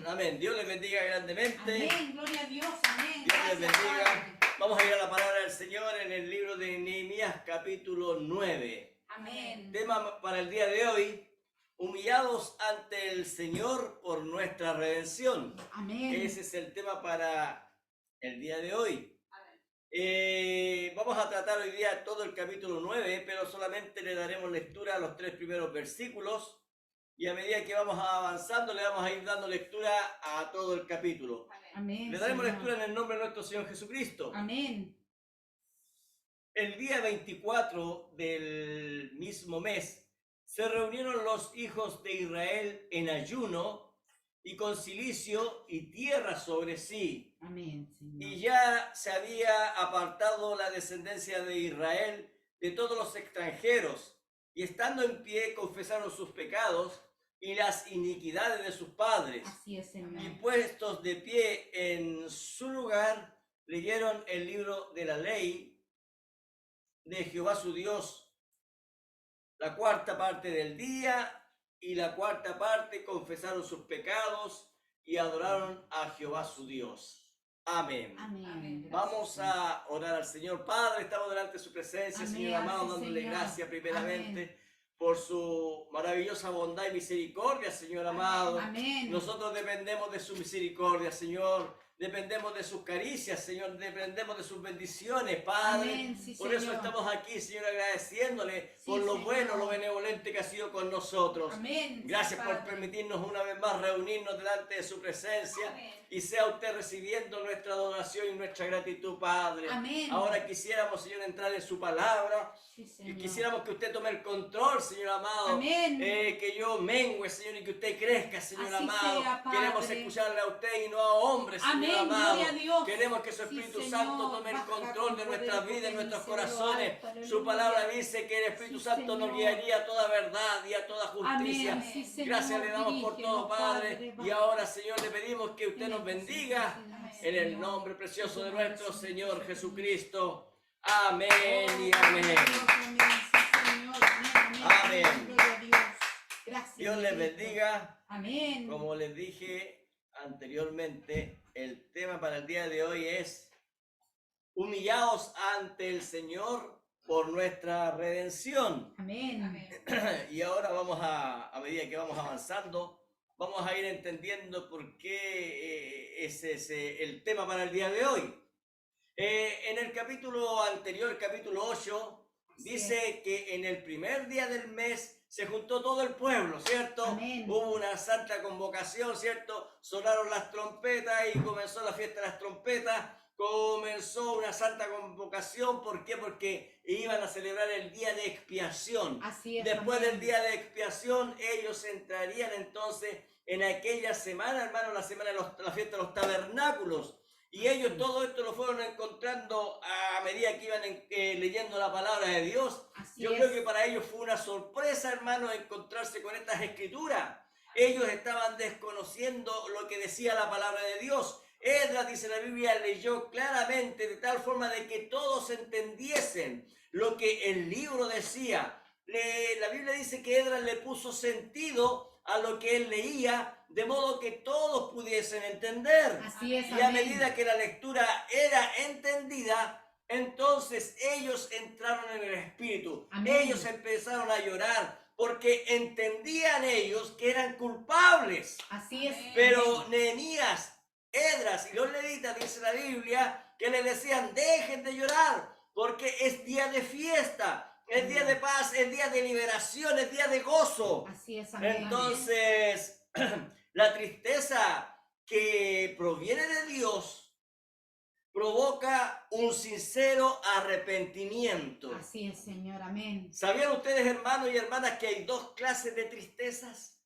Amén. Dios les bendiga grandemente. Amén, gloria a Dios, amén. Dios les Gracias, bendiga. Padre. Vamos a ir a la palabra del Señor en el libro de Nehemías capítulo 9. Amén. Tema para el día de hoy: humillados ante el Señor por nuestra redención. Amén. Ese es el tema para el día de hoy. Vamos a tratar hoy día todo el capítulo 9, pero solamente le daremos lectura a los 3 primeros versículos. Y a medida que vamos avanzando, le vamos a ir dando lectura a todo el capítulo. Amén. Le daremos Señor. lectura en el nombre de nuestro Señor Jesucristo. Amén. El día 24 del mismo mes se reunieron los hijos de Israel en ayuno y con cilicio y tierra sobre sí. Amén, Señor. Y ya se había apartado la descendencia de Israel de todos los extranjeros, y estando en pie confesaron sus pecados y las iniquidades de sus padres. Así es, Señor. Y puestos de pie en su lugar, leyeron el libro de la ley de Jehová su Dios, la cuarta parte del día, y la cuarta parte confesaron sus pecados y adoraron a Jehová su Dios. Amén. Amén. Vamos a orar al Señor. Padre, estamos delante de su presencia, Amén. Señor amado, Gracias, dándole Señor. gracias primeramente Amén. por su maravillosa bondad y misericordia, Señor amado. Amén. Nosotros dependemos de su misericordia, Señor. Dependemos de sus caricias, Señor. Dependemos de sus bendiciones, Padre. Amén, sí, Por eso Señor. estamos aquí, Señor, agradeciéndole Sí, por lo Señor. bueno, lo benevolente que ha sido con nosotros. Amén. Gracias por Padre. permitirnos una vez más reunirnos delante de su presencia. Amén. Y sea usted recibiendo nuestra adoración y nuestra gratitud, Padre. Amén. Ahora quisiéramos, Señor, entrar en su palabra. Sí, Y Señor. quisiéramos que usted tome el control, Señor amado. Amén. Que yo mengüe, Señor, y que usted crezca, Señor Así amado. sea, Padre. Queremos escucharle a usted y no a hombres, Señor Amén, amado. gloria a Dios. Queremos que su Sí, Espíritu Señor. Santo tome el Baja control con de poder nuestras y vidas, de nuestros potencia, corazones. alto, aleluya. Su palabra dice que el Espíritu Sí, Santo nos Señor. guiaría a toda verdad y a toda justicia. Amén. Sí, Señor. Gracias le damos por todo, Dirígenos, Padre. Y baja. ahora, Señor, le pedimos que usted En nos el bendiga presente, en el Señor. nombre precioso de En tu nombre, nuestro Señor Señor Jesucristo. Jesucristo. Amén y amén. Amén, sí, Señor. Amén. Amén. Gloria a Dios. Gracias. Dios mi les Cristo. bendiga. Amén. Como les dije anteriormente, el tema para el día de hoy es humillados ante el Señor por nuestra redención. Amén. Y ahora vamos a medida que vamos avanzando, vamos a ir entendiendo por qué ese es el tema para el día de hoy. En el capítulo anterior, el capítulo 8, dice que en el primer día del mes se juntó todo el pueblo, ¿cierto? Amén. Hubo una santa convocación, ¿cierto? Sonaron las trompetas y comenzó la fiesta de las trompetas. Comenzó una santa convocación. ¿Por qué? Porque iban a celebrar el día de expiación. Así es. Después amén. del día de expiación, ellos entrarían entonces en aquella semana, hermano, la semana de la fiesta de los tabernáculos. Y ellos todo esto lo fueron encontrando a medida que iban leyendo la palabra de Dios. Así Yo es. creo que para ellos fue una sorpresa, hermano, encontrarse con estas escrituras. Ellos estaban desconociendo lo que decía la palabra de Dios. Esdras, dice la Biblia, leyó claramente de tal forma de que todos entendiesen lo que el libro decía. La Biblia dice que Esdras le puso sentido a lo que él leía, de modo que todos pudiesen entender. Así es. Y a amén. medida que la lectura era entendida, entonces ellos entraron en el Espíritu. Amén. Ellos empezaron a llorar porque entendían ellos que eran culpables. Así es. Pero Nehemías, Esdras y los levitas, dice la Biblia, que le decían: dejen de llorar porque es día de fiesta. Es día de paz, es día de liberación, es día de gozo. Así es. Amén. Entonces, la tristeza que proviene de Dios provoca un sincero arrepentimiento. Así es, Señor. Amén. ¿Sabían ustedes, hermanos y hermanas, que hay dos clases de tristezas?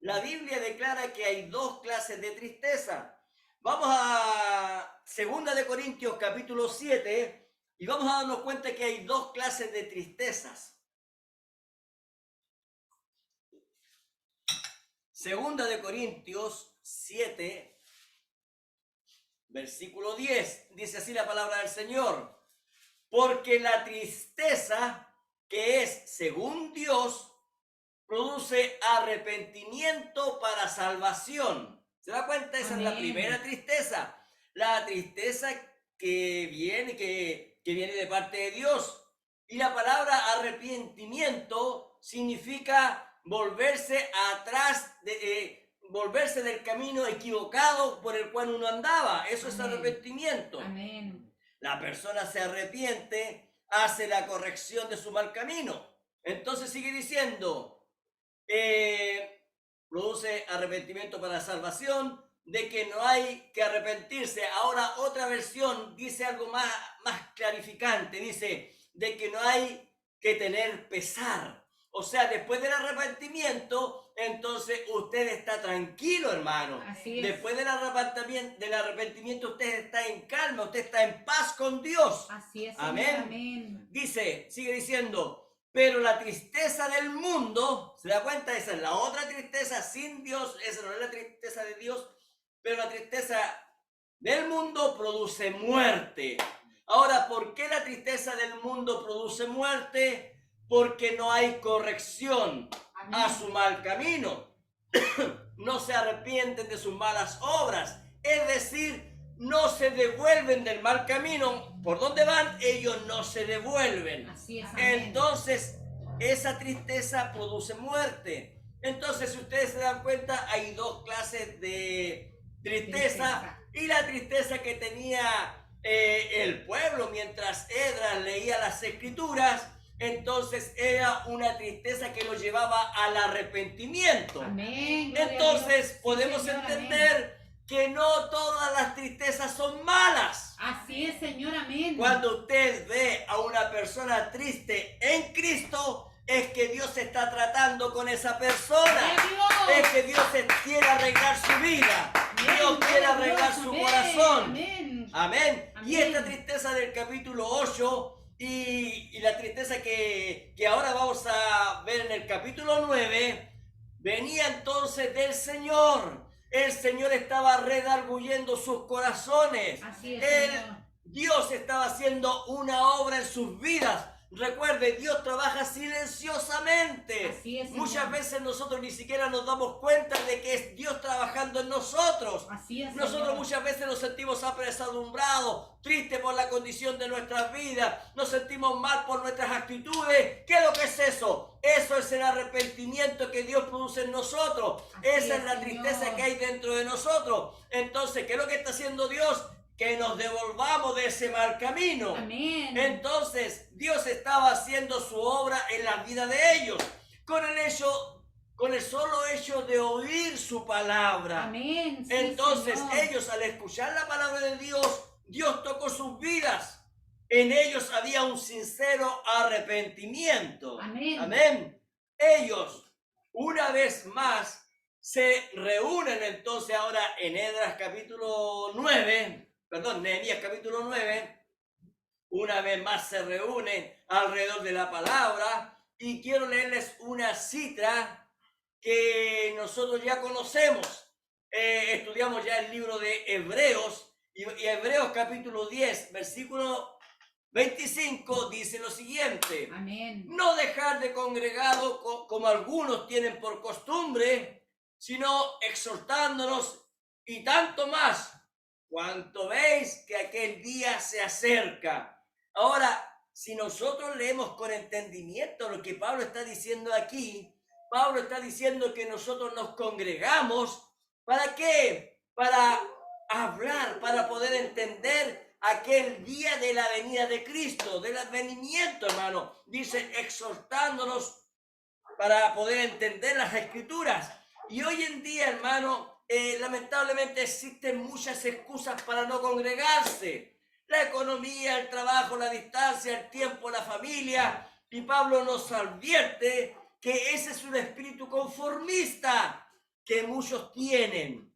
La Biblia declara que hay dos clases de tristeza. Vamos a 2 de Corintios capítulo 7 y vamos a darnos cuenta que hay dos clases de tristezas. 2 de Corintios 7, versículo 10, dice así la palabra del Señor: porque la tristeza que es según Dios produce arrepentimiento para salvación, ¿Se da cuenta? Esa es la Amén. primera tristeza. La tristeza que viene de parte de Dios. Y la palabra arrepentimiento significa volverse atrás, volverse del camino equivocado por el cual uno andaba. Eso es Amén. arrepentimiento. Amén. La persona se arrepiente, hace la corrección de su mal camino. Entonces sigue diciendo, produce arrepentimiento para salvación, de que no hay que arrepentirse. Ahora otra versión dice algo más clarificante, dice de que no hay que tener pesar. O sea, después del arrepentimiento, entonces usted está tranquilo, hermano. Así es. Después del arrepentimiento usted está en calma, usted está en paz con Dios. Así es, Señor. Amén. Amén. Dice, sigue diciendo, pero la tristeza del mundo, ¿se da cuenta? Esa es la otra tristeza sin Dios, esa no es la tristeza de Dios, pero la tristeza del mundo produce muerte. Ahora, ¿por qué la tristeza del mundo produce muerte? Porque no hay corrección Amén. a su mal camino. No se arrepienten de sus malas obras. Es decir, no se devuelven del mal camino. ¿Por dónde van? Ellos no se devuelven. Así es. Amén. Entonces, esa tristeza produce muerte. Entonces, si ustedes se dan cuenta, hay dos clases de tristeza. Y la tristeza que tenía el pueblo mientras Esdras leía las escrituras, entonces era una tristeza que lo llevaba al arrepentimiento. Amén. Entonces podemos Señor, entender amén. que no todas las tristezas son malas. Así es, Señor. Amén. Cuando usted ve a una persona triste en Cristo, es que Dios está tratando con esa persona. Es que Dios quiere arreglar su vida. Dios quiere arreglar su corazón. Amén. Amén. Amén. Y esta tristeza del capítulo 8 y la tristeza que ahora vamos a ver en el capítulo 9, venía entonces del Señor. El Señor estaba redarguyendo sus corazones. Así es, Señor. Dios estaba haciendo una obra en sus vidas. Recuerde, Dios trabaja silenciosamente. Así es, muchas veces nosotros ni siquiera nos damos cuenta de que es Dios trabajando en nosotros. Así es, nosotros Señor. Muchas veces nos sentimos apesadumbrados, tristes por la condición de nuestras vidas, nos sentimos mal por nuestras actitudes. ¿Qué es lo que es eso? Eso es el arrepentimiento que Dios produce en nosotros. Así Esa es, es la Señor. tristeza que hay dentro de nosotros. Entonces, ¿qué es lo que está haciendo Dios? Que nos devolvamos de ese mal camino. Amén. Entonces, Dios estaba haciendo su obra en la vida de ellos, con el solo hecho de oír su palabra. Amén. Sí, Entonces, Señor. ellos al escuchar la palabra de Dios, Dios tocó sus vidas. En ellos había un sincero arrepentimiento. Amén. Amén. Ellos, una vez más, se reúnen entonces ahora en Nehemías capítulo 9, una vez más se reúnen alrededor de la palabra, y quiero leerles una cita que nosotros ya conocemos. Estudiamos ya el libro de Hebreos, y Hebreos capítulo 10, versículo 25 dice lo siguiente: Amén. no dejar de congregado como algunos tienen por costumbre, sino exhortándonos, y tanto más cuanto veis que aquel día se acerca. Ahora, si nosotros leemos con entendimiento lo que Pablo está diciendo aquí, Pablo está diciendo que nosotros nos congregamos. ¿Para qué? Para hablar, para poder entender aquel día de la venida de Cristo, del advenimiento, hermano. Dice exhortándonos para poder entender las escrituras. Y hoy en día, hermano, lamentablemente existen muchas excusas para no congregarse. La economía, el trabajo, la distancia, el tiempo, la familia. Y Pablo nos advierte que ese es un espíritu conformista que muchos tienen.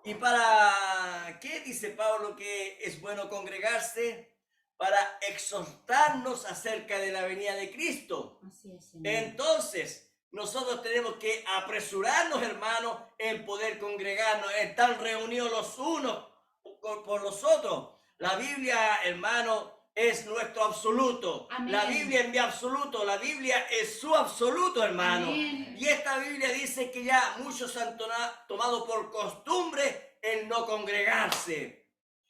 ¿Y para qué dice Pablo que es bueno congregarse? Para exhortarnos acerca de la venida de Cristo. Así es, Señor. Entonces, nosotros tenemos que apresurarnos, hermanos, en poder congregarnos, en estar reunidos los unos por los otros. La Biblia, hermano, es nuestro absoluto. Amén. La Biblia es mi absoluto, la Biblia es su absoluto, hermano. Amén. Y esta Biblia dice que ya muchos han tomado por costumbre el no congregarse.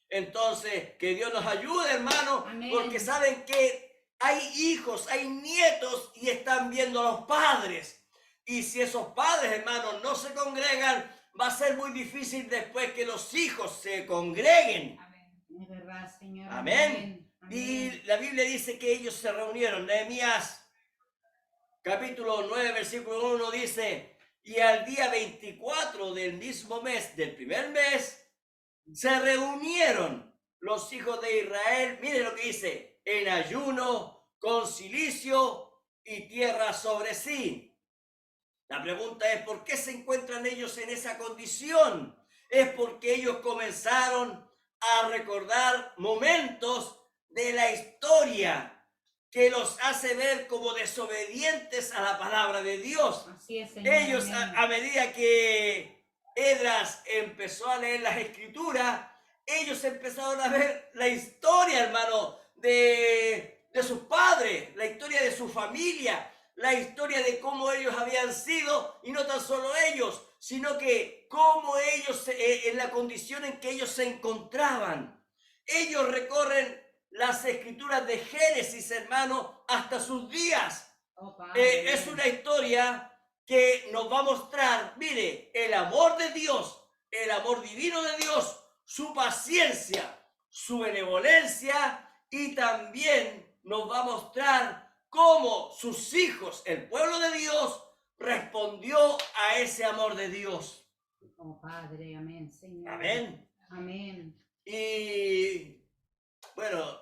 Entonces, que Dios nos ayude, hermano, Amén. porque saben que hay hijos, hay nietos y están viendo a los padres. Y si esos padres, hermanos, no se congregan, va a ser muy difícil después que los hijos se congreguen. Es verdad, Señor. Amén. Amén. Y la Biblia dice que ellos se reunieron. Nehemías capítulo 9, versículo 1 dice, y al día 24 del mismo mes, del primer mes, se reunieron los hijos de Israel. Miren lo que dice, en ayuno, con cilicio y tierra sobre sí. La pregunta es, ¿por qué se encuentran ellos en esa condición? Es porque ellos comenzaron a recordar momentos de la historia que los hace ver como desobedientes a la palabra de Dios. Así es, Señor. Ellos, a medida que Esdras empezó a leer las escrituras, ellos empezaron a ver la historia, hermano, de sus padres, la historia de su familia, la historia de cómo ellos habían sido, y no tan solo ellos, sino que cómo ellos, en la condición en que ellos se encontraban. Ellos recorren las escrituras de Génesis, hermano, hasta sus días. Es una historia que nos va a mostrar, mire, el amor de Dios, el amor divino de Dios, su paciencia, su benevolencia, y también nos va a mostrar cómo sus hijos, el pueblo de Dios, respondió a ese amor de Dios. Oh Padre, amén, Señor. Amén. Amén. Y bueno,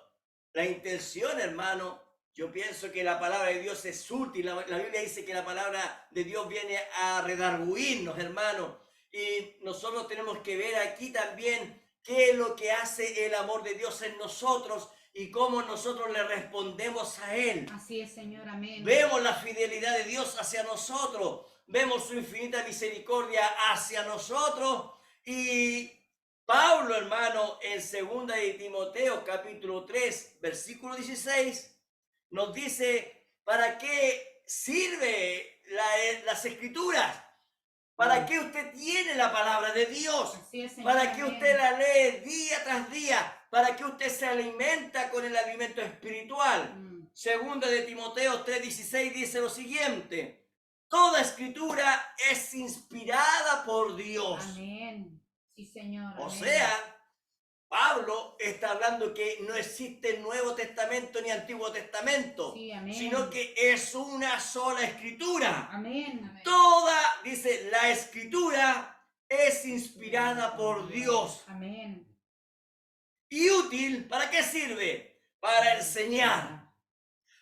la intención, hermano, yo pienso que la palabra de Dios es útil. La Biblia dice que la palabra de Dios viene a redarguirnos, hermano. Y nosotros tenemos que ver aquí también qué es lo que hace el amor de Dios en nosotros y cómo nosotros le respondemos a Él. Así es, Señor, amén. Vemos la fidelidad de Dios hacia nosotros, vemos su infinita misericordia hacia nosotros. Y Pablo, hermano, en 2 de Timoteo, capítulo 3, versículo 16, nos dice para qué sirve las escrituras. ¿Para qué usted tiene la palabra de Dios? Así es, Señor, ¿Para qué amén. usted la lee día tras día? ¿Para qué usted se alimenta con el alimento espiritual? Segunda de Timoteo 3:16 dice lo siguiente: toda escritura es inspirada por Dios. Amén. Sí, Señor. O amén. sea, Pablo está hablando que no existe Nuevo Testamento ni Antiguo Testamento, Sí, amén. sino que es una sola escritura. Amén. Toda, dice, la escritura es inspirada por Dios. Amén. ¿Y útil? ¿Para qué sirve? Para enseñar,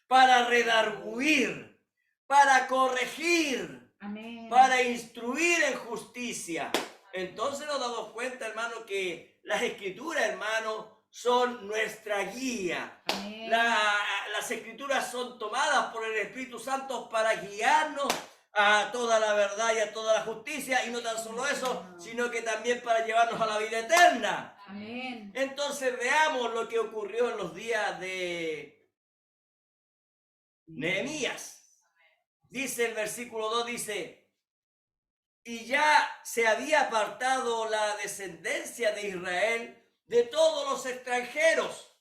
para redarguir, para corregir, Amén. para instruir en justicia. Entonces nos damos cuenta, hermano, que las escrituras, hermano, son nuestra guía. Amén. Las escrituras son tomadas por el Espíritu Santo para guiarnos a toda la verdad y a toda la justicia, y no tan solo eso, sino que también para llevarnos a la vida eterna. Amén. Entonces veamos lo que ocurrió en los días de Nehemías. Dice el versículo 2, dice: y ya se había apartado la descendencia de Israel de todos los extranjeros,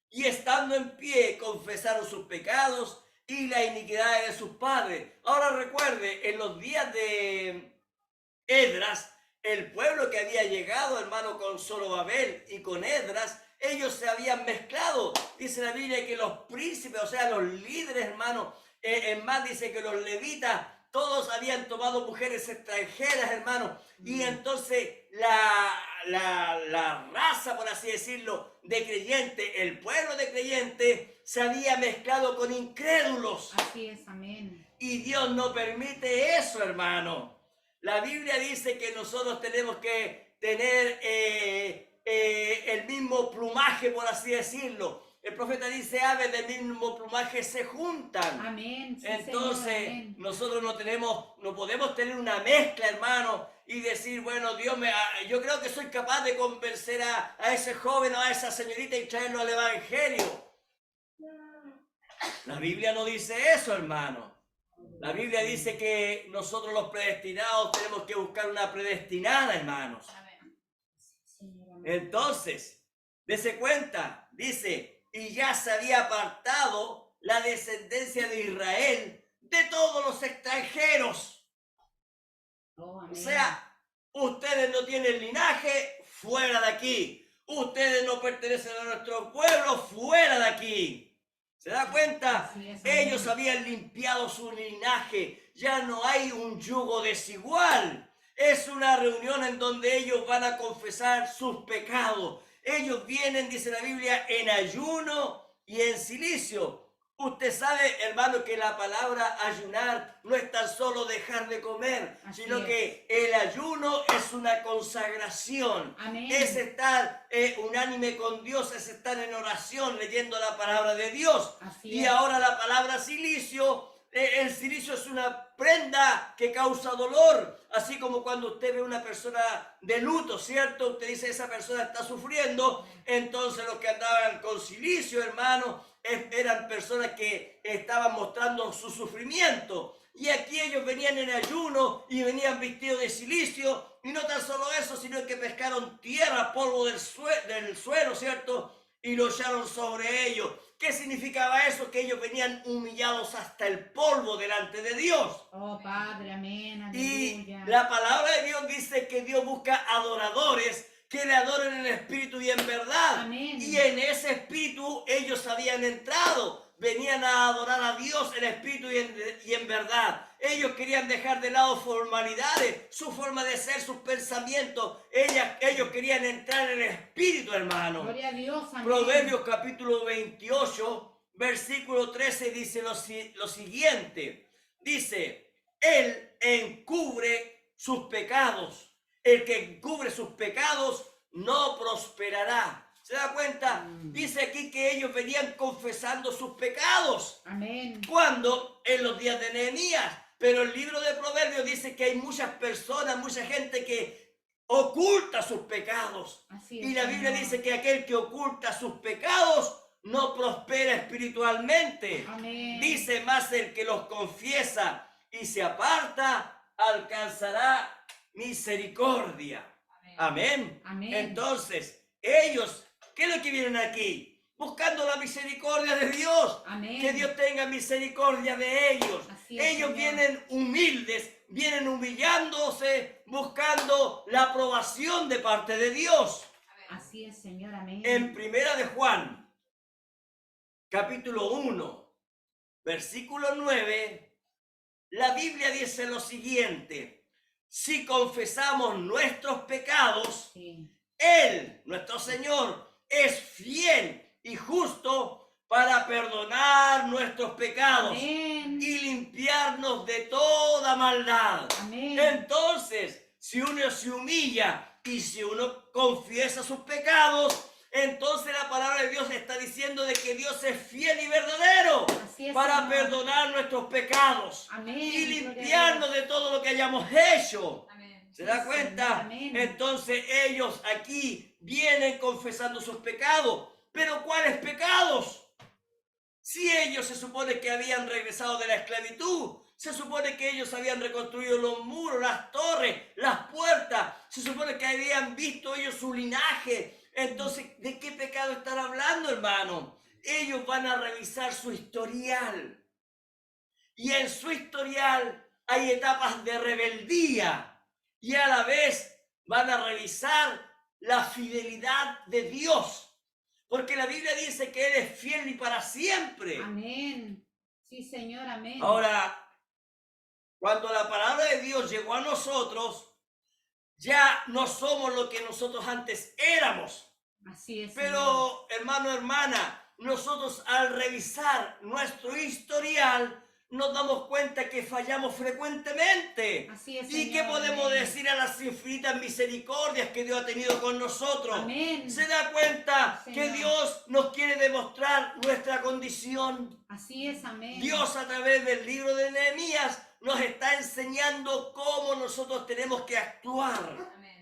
y estando en pie confesaron sus pecados y la iniquidad de sus padres. Ahora recuerde, en los días de Esdras, el pueblo que había llegado, hermano, con Zorobabel y con Esdras, ellos se habían mezclado. Dice la Biblia que los príncipes, o sea, los líderes, hermano, en más dice que los levitas, todos habían tomado mujeres extranjeras, hermano. Y entonces la raza, por así decirlo, de creyentes, el pueblo de creyentes, se había mezclado con incrédulos. Así es, amén. Y Dios no permite eso, hermano. La Biblia dice que nosotros tenemos que tener el mismo plumaje, por así decirlo. El profeta dice: aves del mismo plumaje se juntan. Amén. Sí, Entonces, Señor, amén. nosotros no podemos tener una mezcla, hermano, y decir, bueno, yo creo que soy capaz de convencer a ese joven o a esa señorita y traerlo al evangelio. La Biblia no dice eso, hermano. La Biblia dice que nosotros los predestinados tenemos que buscar una predestinada, hermanos. Señor, amén. Entonces, dese cuenta, dice, y ya se había apartado la descendencia de Israel de todos los extranjeros. Oh, O amén. sea, ustedes no tienen linaje, fuera de aquí. Ustedes no pertenecen a nuestro pueblo, fuera de aquí. ¿Se da cuenta? Así es, Ellos amén. habían limpiado su linaje. Ya no hay un yugo desigual. Es una reunión en donde ellos van a confesar sus pecados. Ellos vienen, dice la Biblia, en ayuno y en silicio. Usted sabe, hermano, que la palabra ayunar no es tan solo dejar de comer, Así sino es. que el ayuno es una consagración. Amén. Es estar unánime con Dios, es estar en oración leyendo la palabra de Dios. Así Y es. ahora la palabra silicio, el silicio es una prenda que causa dolor, así como cuando usted ve una persona de luto, ¿cierto? Usted dice, esa persona está sufriendo, entonces los que andaban con silicio, hermano, eran personas que estaban mostrando su sufrimiento. Y aquí ellos venían en ayuno y venían vestidos de silicio, y no tan solo eso, sino que pescaron tierra, polvo del suelo, ¿cierto? Y lo echaron sobre ellos. ¿Qué significaba eso? Que ellos venían humillados hasta el polvo delante de Dios. Oh, Padre, amén. Y Aleluya. la palabra de Dios dice que Dios busca adoradores que le adoren en espíritu y en verdad. Amén. Y en ese espíritu ellos habían entrado. Venían a adorar a Dios en espíritu y en verdad. Ellos querían dejar de lado formalidades, su forma de ser, sus pensamientos. Ellos querían entrar en el espíritu, hermano. Gloria a Dios. Amén. Proverbios capítulo 28, versículo 13 dice lo siguiente. Dice, Él encubre sus pecados. El que encubre sus pecados no prosperará. ¿Se da cuenta? Dice aquí que ellos venían confesando sus pecados. Amén. ¿Cuándo? En los días de Nehemías. Pero el libro de Proverbios dice que hay muchas personas, mucha gente que oculta sus pecados. Así es, Y la Biblia Señor. dice que aquel que oculta sus pecados no prospera espiritualmente. Amén. Dice más, el que los confiesa y se aparta alcanzará misericordia. Amén. Amén. Entonces, ellos, ¿qué es lo que vienen aquí? Buscando la misericordia de Dios. Amén. Que Dios tenga misericordia de ellos. Así es, Ellos Señor. vienen humildes, vienen humillándose, buscando la aprobación de parte de Dios. Así es, Señor. Amén. En Primera de Juan, capítulo 1, versículo 9, la Biblia dice lo siguiente: si confesamos nuestros pecados, Sí. Él, nuestro Señor, es fiel y justo para perdonar nuestros pecados Amén. y limpiarnos de toda maldad. Amén. Entonces, si uno se humilla y si uno confiesa sus pecados, entonces la palabra de Dios está diciendo de que Dios es fiel y verdadero Así es, para Señor. perdonar nuestros pecados Amén. y Gloria a limpiarnos de todo lo que hayamos hecho. ¿Se da Sí, cuenta? Señor, amén. Entonces ellos aquí vienen confesando sus pecados. ¿Pero cuáles pecados? Si ellos se supone que habían regresado de la esclavitud, se supone que ellos habían reconstruido los muros, las torres, las puertas, se supone que habían visto ellos su linaje. Entonces, ¿de qué pecado están hablando, hermano? Ellos van a revisar su historial. Y en su historial hay etapas de rebeldía. Y a la vez van a revisar la fidelidad de Dios. Porque la Biblia dice que Él es fiel y para siempre. Amén. Sí, Señor. Amén. Ahora, cuando la palabra de Dios llegó a nosotros, ya no somos lo que nosotros antes éramos. Así es, Señor. Pero, hermano, hermana, nosotros al revisar nuestro historial, nos damos cuenta que fallamos frecuentemente. Así es, ¿Y Señor. qué podemos Amén. decir a las infinitas misericordias que Dios ha tenido con nosotros? Amén. ¿Se da cuenta Señor. que Dios nos quiere demostrar nuestra condición? Así es. Amén. Dios, a través del libro de Nehemías, nos está enseñando cómo nosotros tenemos que actuar.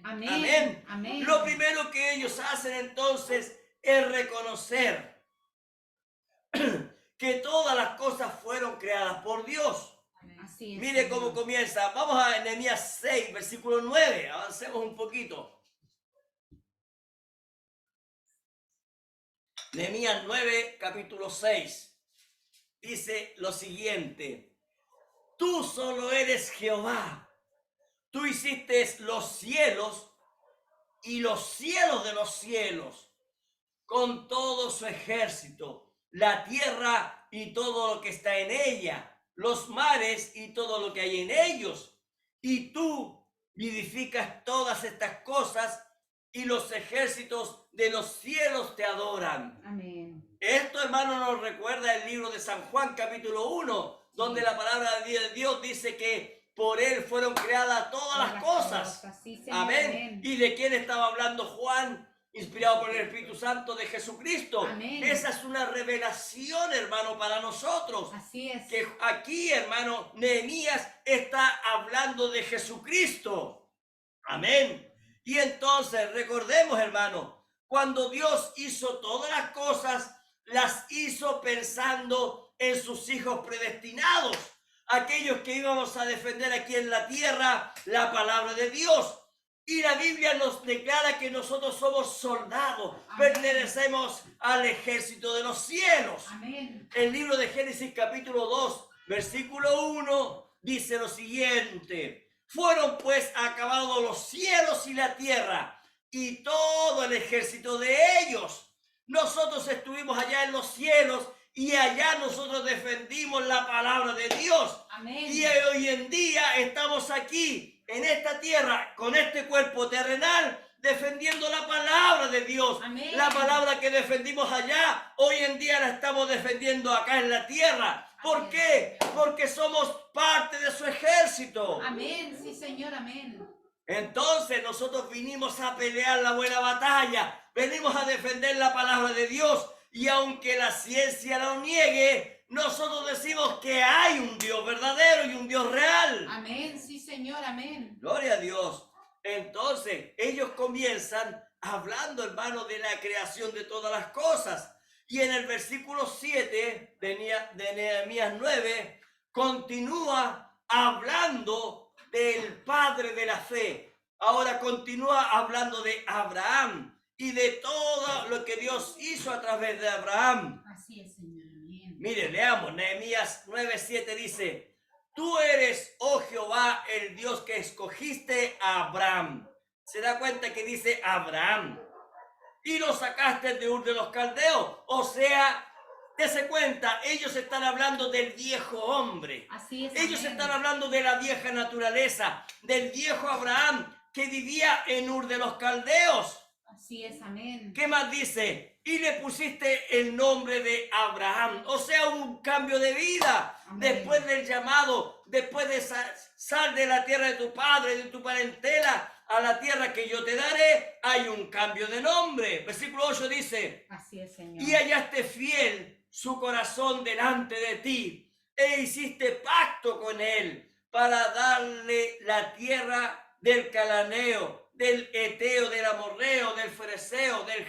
Amén. Amén. Amén. Lo primero que ellos hacen entonces es reconocer que todas las cosas fueron creadas por Dios. Así es. Mire cómo Señor. comienza. Vamos a Nehemías 6, versículo 9. Avancemos un poquito. Nehemías 9, capítulo 6. Dice lo siguiente. Tú solo eres Jehová. Tú hiciste los cielos y los cielos de los cielos, con todo su ejército, la tierra y todo lo que está en ella, los mares y todo lo que hay en ellos. Y tú vivificas todas estas cosas y los ejércitos de los cielos te adoran. Amén. Esto, hermano, nos recuerda el libro de San Juan, capítulo 1, donde la palabra de Dios dice que por él fueron creadas todas las cosas. Sí, Señor, Amén. ¿Y de quién estaba hablando Juan? Inspirado por el Espíritu Santo, de Jesucristo. Amén. Esa es una revelación, hermano, para nosotros. Así es. Que aquí, hermano, Nehemías está hablando de Jesucristo. Amén. Y entonces recordemos, hermano, cuando Dios hizo todas las cosas, las hizo pensando en sus hijos predestinados, aquellos que íbamos a defender aquí en la tierra la palabra de Dios. Y la Biblia nos declara que nosotros somos soldados, Amén. pertenecemos al ejército de los cielos. Amén. El libro de Génesis capítulo 2, versículo 1, dice lo siguiente. Fueron pues acabados los cielos y la tierra y todo el ejército de ellos. Nosotros estuvimos allá en los cielos y allá nosotros defendimos la palabra de Dios. Amén. Y hoy en día estamos aquí en esta tierra con este cuerpo terrenal defendiendo la palabra de Dios. Amén. La palabra que defendimos allá, hoy en día la estamos defendiendo acá en la tierra. ¿Por Amén. qué? Porque somos parte de su ejército. Amén. Sí, Señor. Amén. Entonces nosotros vinimos a pelear la buena batalla, venimos a defender la palabra de Dios, y aunque la ciencia lo niegue, nosotros decimos que hay un Dios verdadero y un Dios real. Amén. Sí, Señor. Amén. Gloria a Dios. Entonces ellos comienzan hablando, hermano, de la creación de todas las cosas. Y en el versículo 7 de Nehemías 9 continúa hablando del padre de la fe. Ahora continúa hablando de Abraham y de todo lo que Dios hizo a través de Abraham. Así es, Señor. Amén. Mire, leamos, Nehemías 9:7 dice, tú eres, oh Jehová, el Dios que escogiste a Abraham. Se da cuenta que dice Abraham. Y lo sacaste de Ur de los Caldeos. O sea, dése cuenta, ellos están hablando del viejo hombre. Así es. Ellos amén. están hablando de la vieja naturaleza, del viejo Abraham que vivía en Ur de los Caldeos. Así es. Amén. ¿Qué más dice? Y le pusiste el nombre de Abraham. O sea, un cambio de vida. Amén. Después del llamado, después de sal de la tierra de tu padre, de tu parentela, a la tierra que yo te daré, hay un cambio de nombre. Versículo 8 dice, Así es, Señor. y hallaste fiel su corazón delante de ti, e hiciste pacto con él para darle la tierra del Cananeo, del Eteo, del Amorreo, del Fereceo, del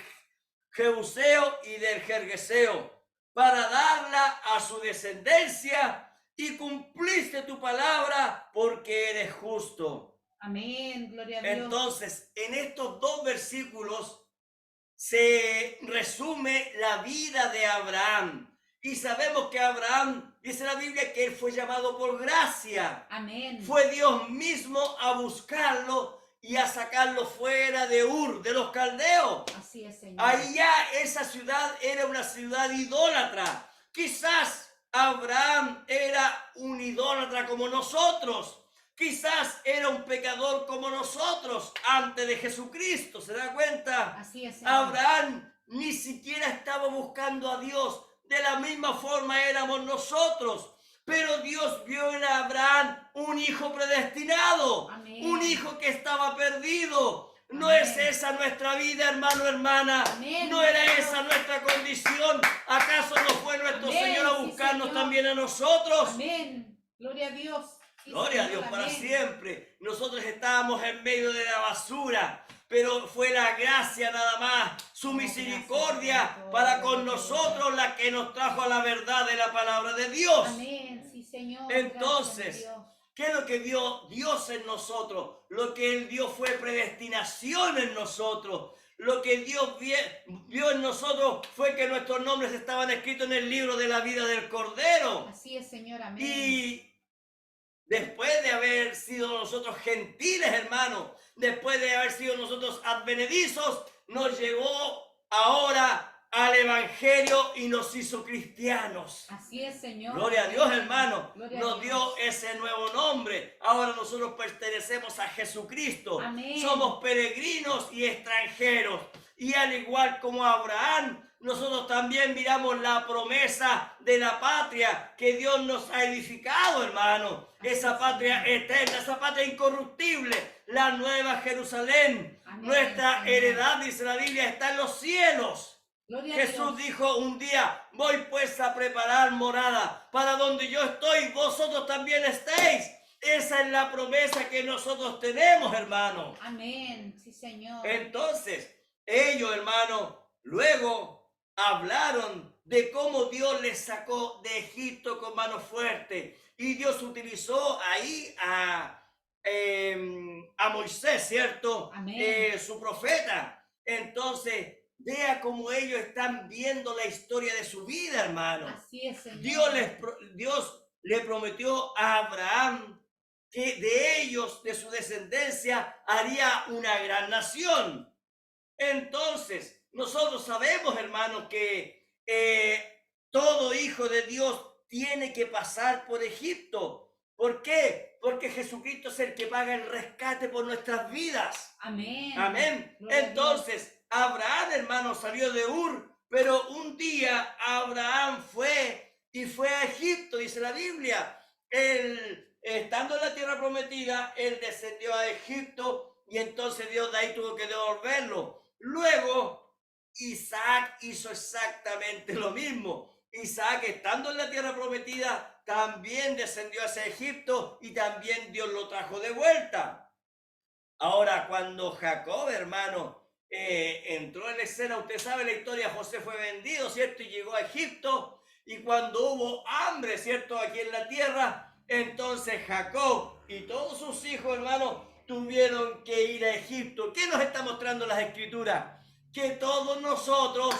Jebuseo y del Gergeseo, para darla a su descendencia, y cumpliste tu palabra porque eres justo. Amén. Gloria a Dios. Entonces, en estos dos versículos se resume la vida de Abraham. Y sabemos que Abraham, dice la Biblia, que él fue llamado por gracia. Amén. Fue Dios mismo a buscarlo y a sacarlo fuera de Ur, de los caldeos. Así es, Señor. Allá esa ciudad era una ciudad idólatra. Quizás Abraham era un idólatra como nosotros. Quizás era un pecador como nosotros antes de Jesucristo. ¿Se da cuenta? Así es, Señor. Abraham ni siquiera estaba buscando a Dios. De la misma forma éramos nosotros. Pero Dios vio en Abraham un hijo predestinado. Amén. Un hijo que estaba perdido. ¿No Amén. es esa nuestra vida, hermano, hermana? Amén. ¿No era esa nuestra condición? ¿Acaso no fue nuestro Amén, Señor a sí, buscarnos Señor. también a nosotros? Amén. Gloria a Dios. Sí, Gloria a Señor, Dios para amén. siempre. Nosotros estábamos en medio de la basura, pero fue la gracia nada más su Oh, gracias, misericordia Señor. para con Gloria a Dios. nosotros, la que nos trajo a la verdad de la palabra de Dios. Amén. Sí, Señor. Entonces, Gracias, mi Dios. ¿qué es lo que vio Dios en nosotros? Lo que Él dio fue predestinación en nosotros. Lo que Dios vio en nosotros fue que nuestros nombres estaban escritos en el libro de la vida del Cordero. Así es, Señor. Amén. Y después de haber sido nosotros gentiles, hermanos, después de haber sido nosotros advenedizos, nos llegó ahora al Evangelio y nos hizo cristianos. Así es, Señor. Gloria a Dios, Amén. hermano. Gloria a Nos dio Dios. ese nuevo nombre. Ahora nosotros pertenecemos a Jesucristo. Amén. Somos peregrinos y extranjeros. Y al igual como Abraham, nosotros también miramos la promesa de la patria que Dios nos ha edificado, hermano. Esa patria eterna, esa patria incorruptible, la nueva Jerusalén. Amén, Nuestra Señor. heredad, dice la Biblia, está en los cielos. Gloria a Jesús Dios. dijo un día: voy pues a preparar morada para donde yo estoy, vosotros también estéis. Esa es la promesa que nosotros tenemos, hermano. Amén. Sí, Señor. Entonces, ellos, hermano, luego hablaron de cómo Dios les sacó de Egipto con mano fuerte. Y Dios utilizó ahí a Moisés, ¿cierto? Amén. Su profeta. Entonces, vea cómo ellos están viendo la historia de su vida, hermano. Así es, Señor. Dios le prometió a Abraham que de ellos, de su descendencia, haría una gran nación. Entonces, nosotros sabemos, hermano, que todo hijo de Dios tiene que pasar por Egipto. ¿Por qué? Porque Jesucristo es el que paga el rescate por nuestras vidas. Amén. Amén. Gloria a Dios. Entonces, Abraham, hermano, salió de Ur, pero un día Abraham fue a Egipto, dice la Biblia. Él, estando en la tierra prometida, él descendió a Egipto y entonces Dios de ahí tuvo que devolverlo. Luego, Isaac hizo exactamente lo mismo. Isaac, estando en la tierra prometida, también descendió hacia Egipto y también Dios lo trajo de vuelta. Ahora, cuando Jacob, hermano, entró en la escena, usted sabe la historia, José fue vendido, ¿cierto? Y llegó a Egipto. Y cuando hubo hambre, ¿cierto? Aquí en la tierra, entonces Jacob y todos sus hijos, hermano, tuvieron que ir a Egipto. ¿Qué nos está mostrando las Escrituras? Que todos nosotros,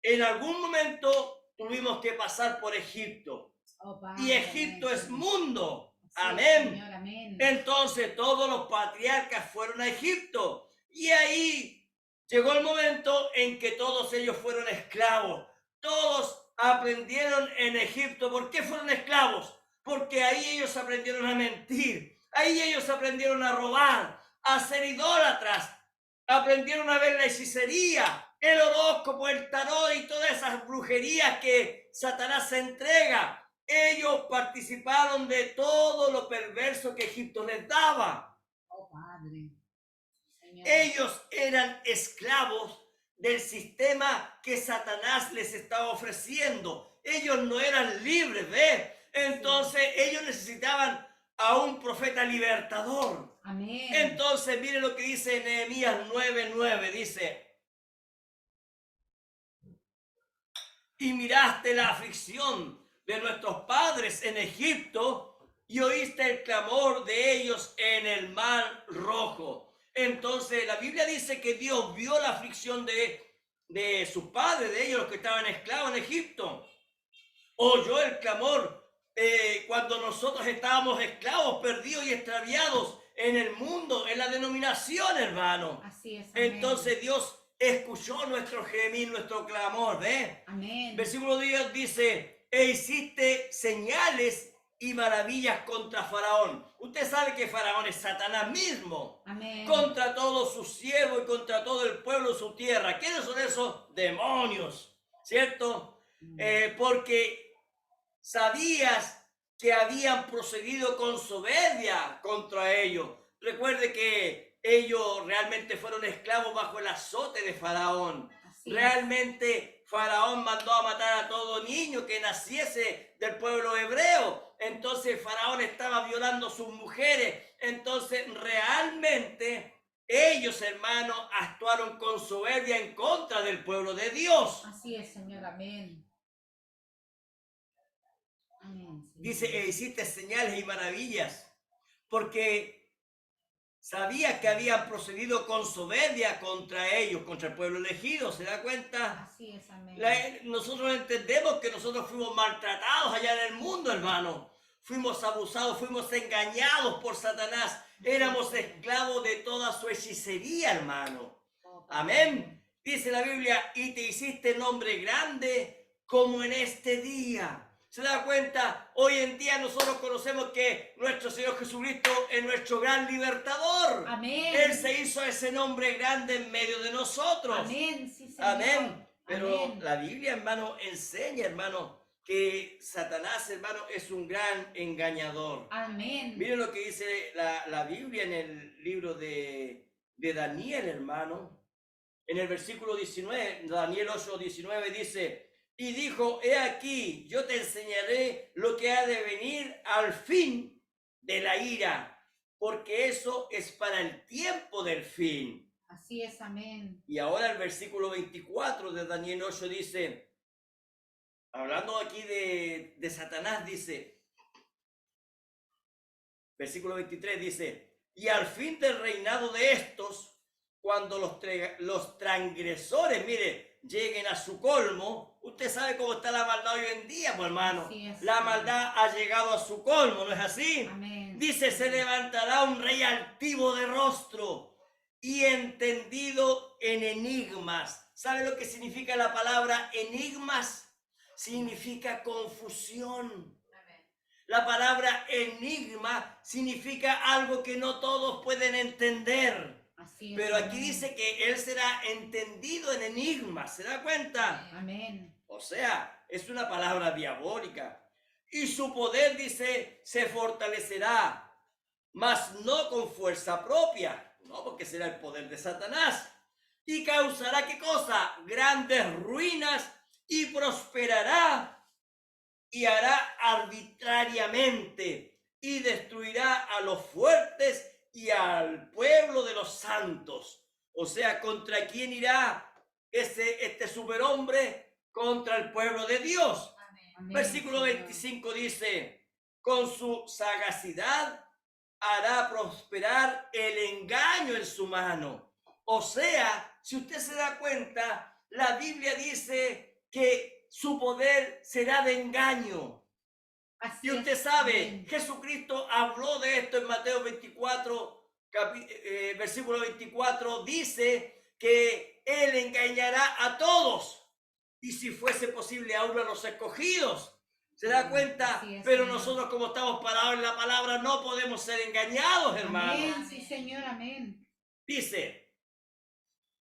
en algún momento, tuvimos que pasar por Egipto. Oh, Padre, Y Egipto amén, es Señor. mundo. Así es, Amén. Señor, amén. Entonces todos los patriarcas fueron a Egipto y ahí llegó el momento en que todos ellos fueron esclavos. Todos aprendieron en Egipto. ¿Por qué fueron esclavos? Porque ahí ellos aprendieron a mentir. Ahí ellos aprendieron a robar, a ser idólatras. Aprendieron a ver la hechicería, el horóscopo, el tarot y todas esas brujerías que Satanás se entrega. Ellos participaron de todo lo perverso que Egipto les daba. Oh, Padre. Señor. Ellos eran esclavos del sistema que Satanás les estaba ofreciendo. Ellos no eran libres, ¿ve? Entonces ellos necesitaban a un profeta libertador. Amén. Entonces mire lo que dice Nehemías 9:9, dice: y miraste la aflicción de nuestros padres en Egipto y oíste el clamor de ellos en el mar Rojo. Entonces la Biblia dice que Dios vio la aflicción de sus padres, de ellos, los que estaban esclavos en Egipto. Oyó el clamor cuando nosotros estábamos esclavos, perdidos y extraviados en el mundo, en la denominación, hermano. Así es, amén. Entonces Dios escuchó nuestro gemir, nuestro clamor, ¿ve? Amén. Versículo 10 dice: e hiciste señales y maravillas contra Faraón. Usted sabe que Faraón es Satanás mismo. Amén. Contra todos sus siervos y contra todo el pueblo de su tierra. ¿Quiénes son esos demonios? ¿Cierto? Porque sabías que habían procedido con soberbia contra ellos. Recuerde que ellos realmente fueron esclavos bajo el azote de Faraón. Así es. Realmente Faraón mandó a matar a todo niño que naciese del pueblo hebreo. Entonces Faraón estaba violando sus mujeres. Entonces realmente ellos, hermanos, actuaron con soberbia en contra del pueblo de Dios. Así es, Señor. Amén. Amén. Señor. Dice, e hiciste señales y maravillas, porque sabía que habían procedido con soberbia contra ellos, contra el pueblo elegido. ¿Se da cuenta? Así es, amén. Nosotros entendemos que nosotros fuimos maltratados allá en el mundo, hermano. Fuimos abusados, fuimos engañados por Satanás. Éramos esclavos de toda su hechicería, hermano. Oh, Padre. Amén. Dice la Biblia, y te hiciste nombre grande como en este día. ¿Se da cuenta? Hoy en día nosotros conocemos que nuestro Señor Jesucristo es nuestro gran libertador. Amén. Él se hizo ese nombre grande en medio de nosotros. Amén. Sí, Señor. Amén. Pero Amén. la Biblia, hermano, enseña, hermano, que Satanás, hermano, es un gran engañador. Amén. Miren lo que dice la Biblia en el libro de Daniel, hermano. En el versículo 19, Daniel 8:19 dice, y dijo, he aquí, yo te enseñaré lo que ha de venir al fin de la ira, porque eso es para el tiempo del fin. Así es, amén. Y ahora el versículo 24 de Daniel 8 dice, hablando aquí de Satanás, dice, versículo 23 dice, y al fin del reinado de estos, cuando los transgresores, mire, lleguen a su colmo, usted sabe cómo está la maldad hoy en día, pues hermano, Así es, la amén. maldad ha llegado a su colmo, ¿no es así? Amén. Dice, se levantará un rey altivo de rostro y entendido en enigmas. ¿Sabe lo que significa la palabra enigmas? Significa confusión. La palabra enigma significa algo que no todos pueden entender. Así es, Pero aquí amén. dice que él será entendido en enigmas. ¿Se da cuenta? Amén. O sea, es una palabra diabólica. Y su poder, dice, se fortalecerá, mas no con fuerza propia. No, porque será el poder de Satanás. Y causará, ¿qué cosa? Grandes ruinas y prosperará y hará arbitrariamente y destruirá a los fuertes y al pueblo de los santos. O sea, ¿contra quién irá este superhombre? Contra el pueblo de Dios. Amén, Versículo Señor. 25 dice, con su sagacidad hará prosperar el engaño en su mano. O sea, si usted se da cuenta, la Biblia dice que su poder será de engaño. Así Y usted es, sabe, amén. Jesucristo habló de esto en Mateo 24, versículo 24, dice que Él engañará a todos. Y si fuese posible, aún a los escogidos. ¿Se da cuenta? Así es, Pero Señor. nosotros, como estamos parados en la palabra, no podemos ser engañados, hermanos. Amén, sí, Señor, amén. Dice,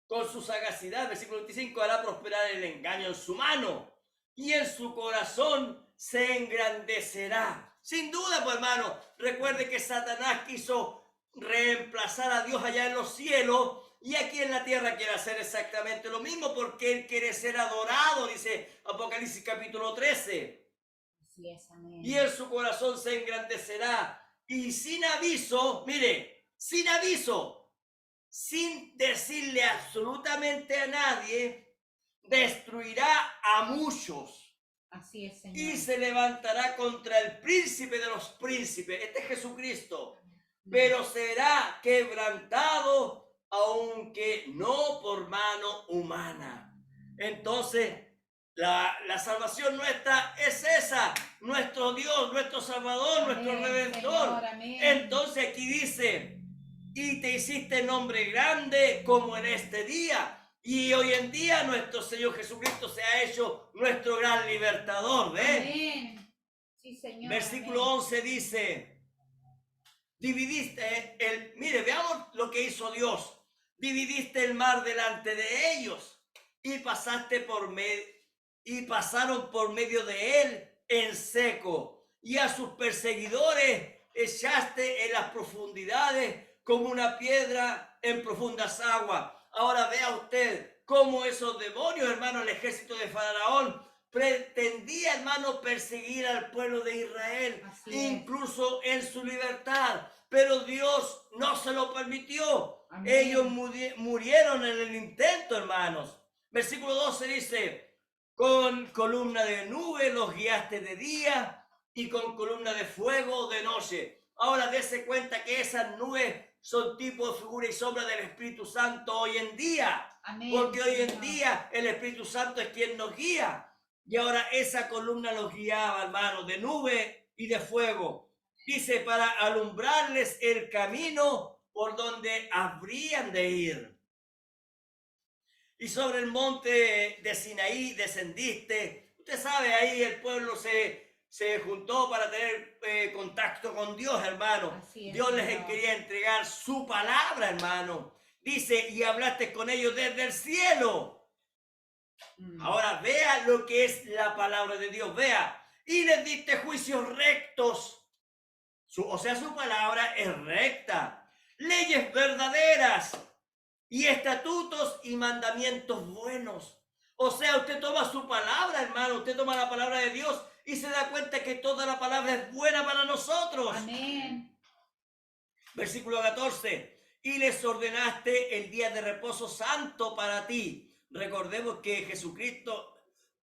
con su sagacidad, versículo 25, hará prosperar el engaño en su mano y en su corazón se engrandecerá. Sin duda, pues hermano, recuerde que Satanás quiso reemplazar a Dios allá en los cielos y aquí en la tierra quiere hacer exactamente lo mismo porque él quiere ser adorado, dice Apocalipsis capítulo 13. Así es, amén. Y en su corazón se engrandecerá y sin aviso, mire, sin aviso, sin decirle absolutamente a nadie, destruirá a muchos Así es, Señor. y se levantará contra el príncipe de los príncipes. Este es Jesucristo, pero será quebrantado, aunque no por mano humana. Entonces, la salvación nuestra es esa, nuestro Dios, nuestro Salvador, nuestro Amén, Redentor. Señor, amén. Entonces aquí dice, y te hiciste nombre grande como en este día. Y hoy en día nuestro Señor Jesucristo se ha hecho nuestro gran libertador, ¿ve? Amén. Sí, Señor. Versículo amén. 11 dice, dividiste mire, veamos lo que hizo Dios. Dividiste el mar delante de ellos y pasaron por medio de él en seco, y a sus perseguidores echaste en las profundidades como una piedra en profundas aguas. Ahora vea usted cómo esos demonios, hermano, el ejército de Faraón pretendía, hermano, perseguir al pueblo de Israel, Así es. incluso en su libertad. pero Dios no se lo permitió. Amén. Ellos murieron en el intento, hermanos. Versículo 12 dice, con columna de nube los guiaste de día y con columna de fuego de noche. Ahora dése cuenta que esas nubes son tipo, figura y sombra del Espíritu Santo hoy en día. Amén, Porque hoy en Señor. día el Espíritu Santo es quien nos guía. Y ahora esa columna los guiaba, hermanos, de nube y de fuego. Dice, para alumbrarles el camino por donde habrían de ir. Y sobre el monte de Sinaí descendiste. Usted sabe, ahí el pueblo se juntó para tener contacto con Dios, hermano. Así es, Dios les Señor. quería entregar su palabra, hermano. Dice, y hablaste con ellos desde el cielo. Ahora vea lo que es la palabra de Dios, vea. Y les diste juicios rectos. O sea, su palabra es recta. Leyes verdaderas y estatutos y mandamientos buenos. O sea, usted toma su palabra, hermano. Usted toma la palabra de Dios y se da cuenta que toda la palabra es buena para nosotros. Amén. Versículo 14. Y les ordenaste el día de reposo santo para ti. Recordemos que Jesucristo,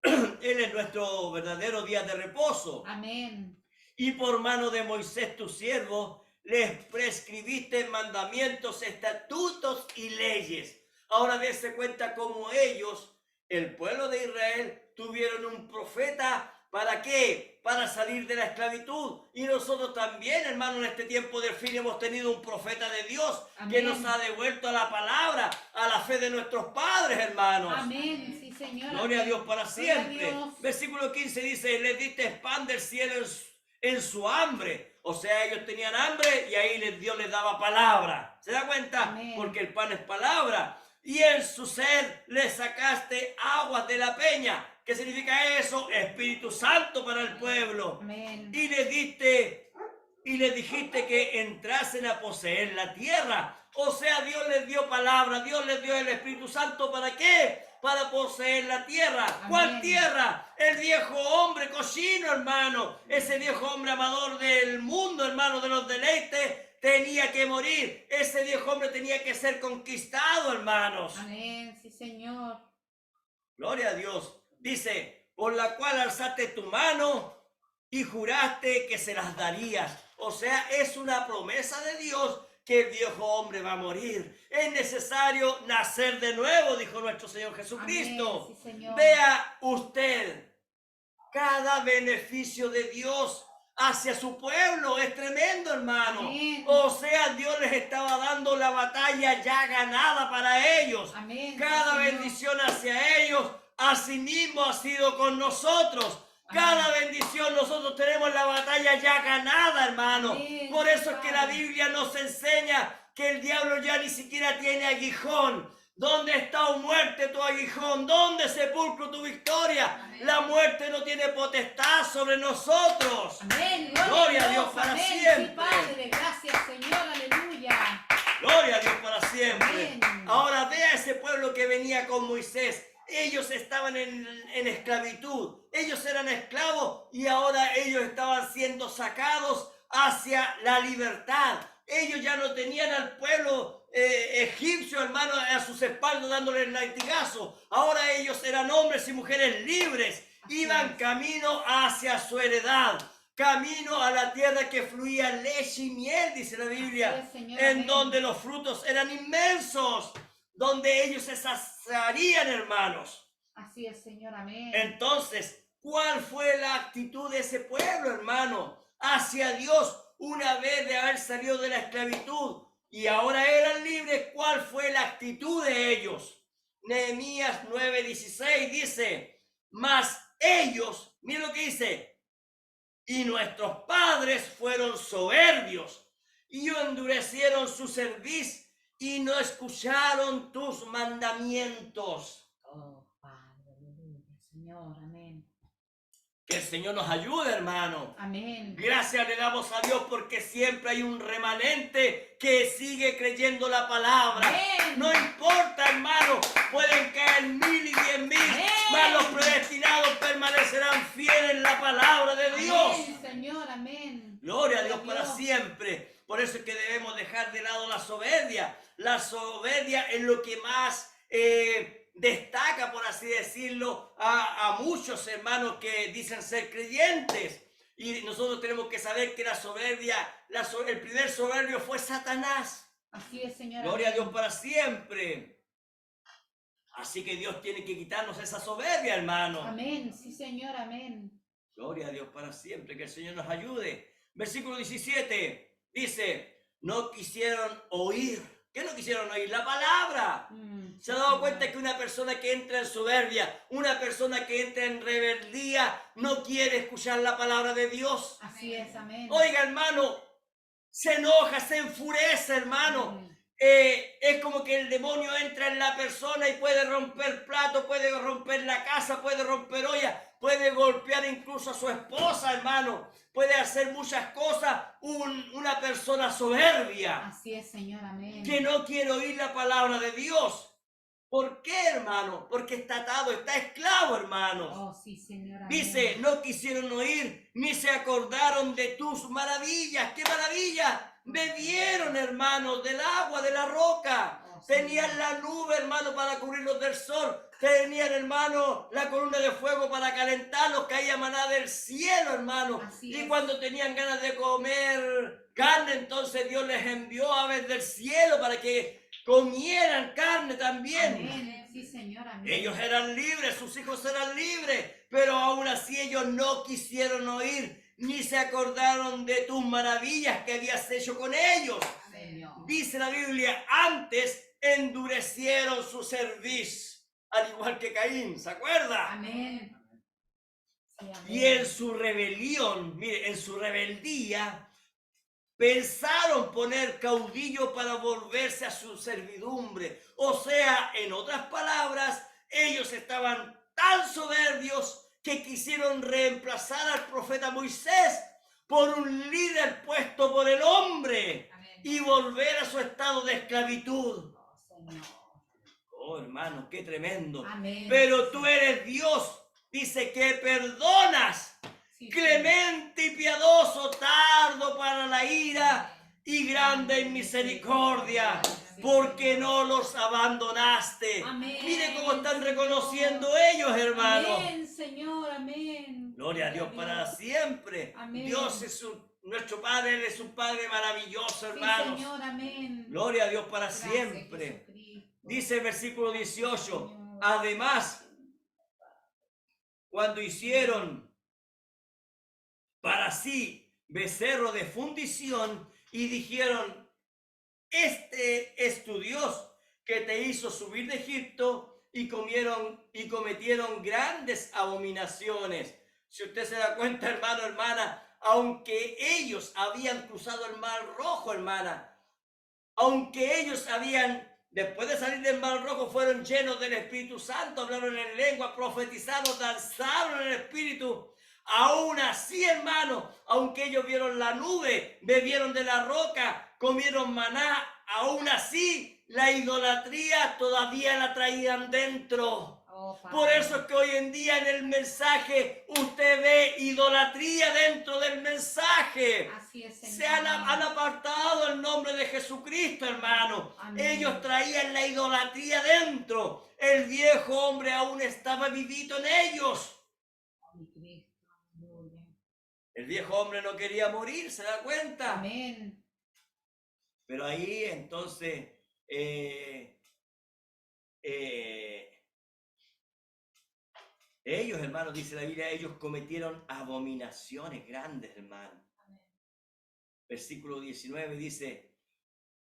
Él es nuestro verdadero día de reposo. Amén. Y por mano de Moisés tu siervo, les prescribiste mandamientos, estatutos y leyes. Ahora dése cuenta cómo ellos, el pueblo de Israel, tuvieron un profeta. ¿Para qué? Para salir de la esclavitud. Y nosotros también, hermano, en este tiempo del fin hemos tenido un profeta de Dios. Amén. Que nos ha devuelto a la palabra, a la fe de nuestros padres, hermanos. Amén, sí, Señor. Gloria a Dios para siempre. Dios. Versículo 15 dice, les diste pan del cielo en su hambre. O sea, ellos tenían hambre y ahí Dios les daba palabra. ¿Se da cuenta? Amén. Porque el pan es palabra. Y en su sed les sacaste aguas de la peña. ¿Qué significa eso? Espíritu Santo para el pueblo. Amén. Y les dijiste que entrasen a poseer la tierra. O sea, Dios les dio palabra, Dios les dio el Espíritu Santo. ¿Para qué? Para poseer la tierra. Amén. ¿Cuál tierra? El viejo hombre cochino, hermano. Ese viejo hombre amador del mundo, hermano, de los deleites, tenía que morir. Ese viejo hombre tenía que ser conquistado, hermanos. Amén, sí, Señor. Gloria a Dios. Dice, por la cual alzaste tu mano y juraste que se las darías. O sea, es una promesa de Dios que el viejo hombre va a morir. Es necesario nacer de nuevo, dijo nuestro Señor Jesucristo. Amén, sí, Señor. Vea usted, cada beneficio de Dios hacia su pueblo es tremendo, hermano. Amén. O sea, Dios les estaba dando la batalla ya ganada para ellos. Amén, Cada sí, Señor. bendición hacia ellos, asimismo ha sido con nosotros. Cada bendición nosotros tenemos la batalla ya ganada, hermano. Amén, Por eso es que la Padre. Biblia nos enseña que el diablo ya ni siquiera tiene aguijón. ¿Dónde está, oh muerte, tu aguijón? ¿Dónde, sepulcro, tu victoria? Amén. La muerte no tiene potestad sobre nosotros. Amén. Gloria a Dios para Amén, siempre. Sí, Padre, gracias, Señor, aleluya. Gloria a Dios para siempre. Amén. Ahora vea ese pueblo que venía con Moisés. Ellos estaban en esclavitud. Ellos eran esclavos y ahora ellos estaban siendo sacados hacia la libertad. Ellos ya no tenían al pueblo egipcio, hermano, a sus espaldas dándoles latigazo. Ahora ellos eran hombres y mujeres libres. Iban camino hacia su heredad. Camino a la tierra que fluía leche y miel, dice la Biblia. Así es, Señor, en amén. donde los frutos eran inmensos. Donde ellos se saciarían, hermanos. Así es, Señor, amén. Entonces, ¿cuál fue la actitud de ese pueblo, hermano, hacia Dios una vez de haber salido de la esclavitud y ahora eran libres? ¿Cuál fue la actitud de ellos? Nehemías 9:16 dice, mas ellos, miren lo que dice, y nuestros padres fueron soberbios y endurecieron su cerviz y no escucharon tus mandamientos. Oh, Padre, aleluya, Señor, amén. Que el Señor nos ayude, hermano. Amén. Gracias le damos a Dios porque siempre hay un remanente que sigue creyendo la palabra. Amén. No importa, hermano, pueden caer 1000 y 10.000, Amén. mas los predestinados permanecerán fieles en la palabra de Dios. Amén, Señor, amén. Gloria a Dios para siempre. Por eso es que debemos dejar de lado la soberbia. La soberbia es lo que más destaca, por así decirlo, a muchos hermanos que dicen ser creyentes. Y nosotros tenemos que saber que la soberbia, el primer soberbio fue Satanás. Así es, Señor. Gloria a amén. Dios para siempre. Así que Dios tiene que quitarnos esa soberbia, hermano. Amén. Sí, Señor. Amén. Gloria a Dios para siempre, que el Señor nos ayude. Versículo 17 dice, no quisieron oír. ¿Qué no quisieron oír? La palabra. ¿Se ha dado cuenta que una persona que entra en soberbia, una persona que entra en rebeldía, no quiere escuchar la palabra de Dios? Así es, amén. Oiga, hermano, se enoja, se enfurece, hermano. Amén. Es como que el demonio entra en la persona y puede romper plato, puede romper la casa, puede romper olla, puede golpear incluso a su esposa, hermano. Puede hacer muchas cosas una persona soberbia Así es, Señor. Amén. que no quiere oír la palabra de Dios. ¿Por qué, hermano? Porque está atado, está esclavo, hermanos. Oh, sí, Señor. Amén. Dice, no quisieron oír, ni se acordaron de tus maravillas. ¡Qué maravilla! Bebieron, hermanos, del agua, de la roca. Oh, Tenían Señor. la nube, hermano, para cubrirlos del sol. Tenían, hermano, la columna de fuego para calentarlos. Caía maná del cielo, hermano. Así Y es. cuando tenían ganas de comer carne, entonces Dios les envió aves del cielo para que comieran carne también. Amén. Sí, Señor. Amén. Ellos eran libres, sus hijos eran libres, pero aún así ellos no quisieron oír, ni se acordaron de tus maravillas que habías hecho con ellos. Señor. Dice la Biblia, antes endurecieron su cerviz, al igual que Caín, ¿se acuerda? Amén. Sí, amén. Y en su rebelión, mire, en su rebeldía, pensaron poner caudillo para volverse a su servidumbre. O sea, en otras palabras, ellos estaban tan soberbios que quisieron reemplazar al profeta Moisés por un líder puesto por el hombre Amén. y volver a su estado de esclavitud. Oh, Señor. Oh, hermano, qué tremendo. Amén. Pero tú eres Dios, dice que perdonas, Sí, clemente y piadoso, tardo para la ira y grande en misericordia, porque no los abandonaste. Amén. Mire cómo están reconociendo ellos, hermanos. Amén, Señor. Amén. Gloria a Dios para siempre. Amén. Dios es nuestro Padre, Él es un Padre maravilloso, Sí, hermanos. Señor. Amén. Gloria a Dios para Gracias, siempre. Jesucristo. Dice el versículo 18, Señor. además, cuando hicieron para sí becerro de fundición y dijeron, este es tu Dios que te hizo subir de Egipto, y cometieron grandes abominaciones. Si usted se da cuenta, hermano, hermana, aunque ellos habían cruzado el mar rojo, hermana, aunque ellos después de salir del mar rojo, fueron llenos del Espíritu Santo, hablaron en lengua, profetizaron, danzaron en el Espíritu. Aún así, hermano, aunque ellos vieron la nube, bebieron de la roca, comieron maná, aún así la idolatría todavía la traían dentro. Oh, Padre. Por eso es que hoy en día en el mensaje usted ve idolatría dentro del mensaje. Así es, Señor. Se han apartado el nombre de Jesucristo, hermano. Amén. Ellos traían la idolatría dentro. El viejo hombre aún estaba vivito en ellos. Oh, mi Cristo. Aleluya. El viejo hombre no quería morir, ¿se da cuenta? Amén. Pero ahí entonces ellos, hermanos, dice la Biblia, ellos cometieron abominaciones grandes, hermano. Amén. Versículo 19 dice,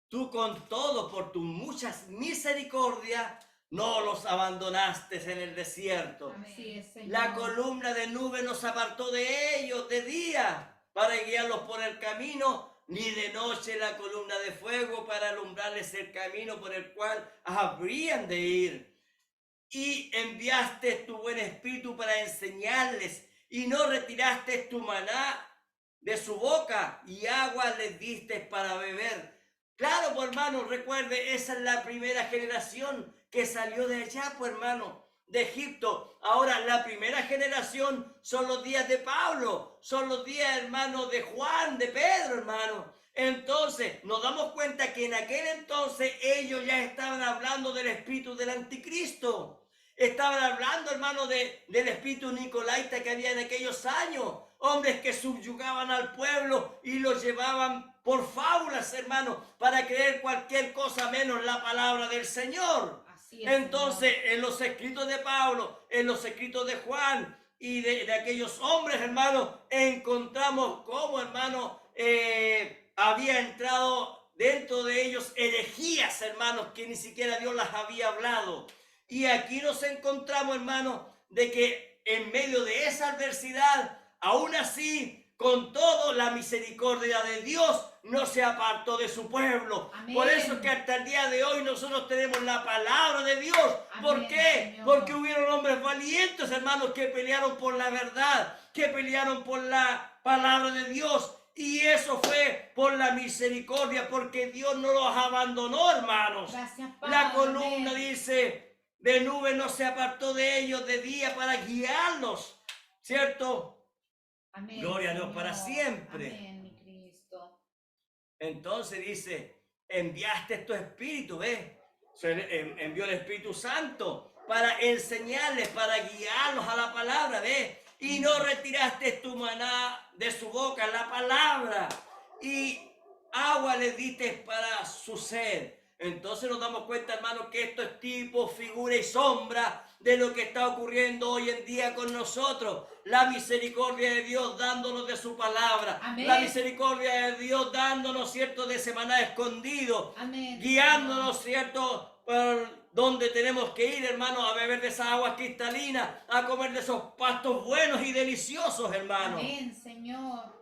tú con todo por tu muchas misericordia no los abandonaste en el desierto. Así es, Señor. La columna de nube nos apartó de ellos de día para guiarlos por el camino, ni de noche la columna de fuego para alumbrarles el camino por el cual habrían de ir. Y enviaste tu buen espíritu para enseñarles, y no retiraste tu maná de su boca, y agua les diste para beber. Claro, pues, hermano, recuerde, esa es la primera generación que salió de allá, pues, hermano, de Egipto. Ahora, la primera generación son los días de Pablo, son los días, hermano, de Juan, de Pedro, hermano. Entonces nos damos cuenta que en aquel entonces ellos ya estaban hablando del espíritu del anticristo. Estaban hablando, hermano, del espíritu nicolaita que había en aquellos años. Hombres que subyugaban al pueblo y los llevaban por fábulas, hermano, para creer cualquier cosa menos la palabra del Señor. Así es, Entonces, en los escritos de Pablo, en los escritos de Juan y de aquellos hombres, hermano, encontramos cómo, hermano, había entrado dentro de ellos herejías, hermanos, que ni siquiera Dios las había hablado. Y aquí nos encontramos, hermanos, de que en medio de esa adversidad, aún así, con todo, la misericordia de Dios no se apartó de su pueblo. Amén. Por eso es que hasta el día de hoy nosotros tenemos la palabra de Dios. Amén, ¿Por qué? Señor. Porque hubieron hombres valientes, hermanos, que pelearon por la verdad, que pelearon por la palabra de Dios. Y eso fue por la misericordia, porque Dios no los abandonó, hermanos. Gracias, Padre. La columna Amén. dice, de nube no se apartó de ellos de día para guiarlos, ¿cierto? Amén, Gloria a Dios Señor. para siempre. Amén, mi Cristo. Entonces dice, enviaste tu espíritu, ¿ves? Envió el Espíritu Santo para enseñarles, para guiarlos a la palabra, ¿ves? Y no retiraste tu maná de su boca, la palabra, y agua les diste para su sed. Entonces nos damos cuenta, hermanos, que esto es tipo, figura y sombra de lo que está ocurriendo hoy en día con nosotros. La misericordia de Dios dándonos de su palabra. Amén. La misericordia de Dios dándonos, ¿cierto?, de ese maná escondido. Amén. Guiándonos, ¿cierto?, por donde tenemos que ir, hermano, a beber de esas aguas cristalinas, a comer de esos pastos buenos y deliciosos, hermano. Amén, Señor.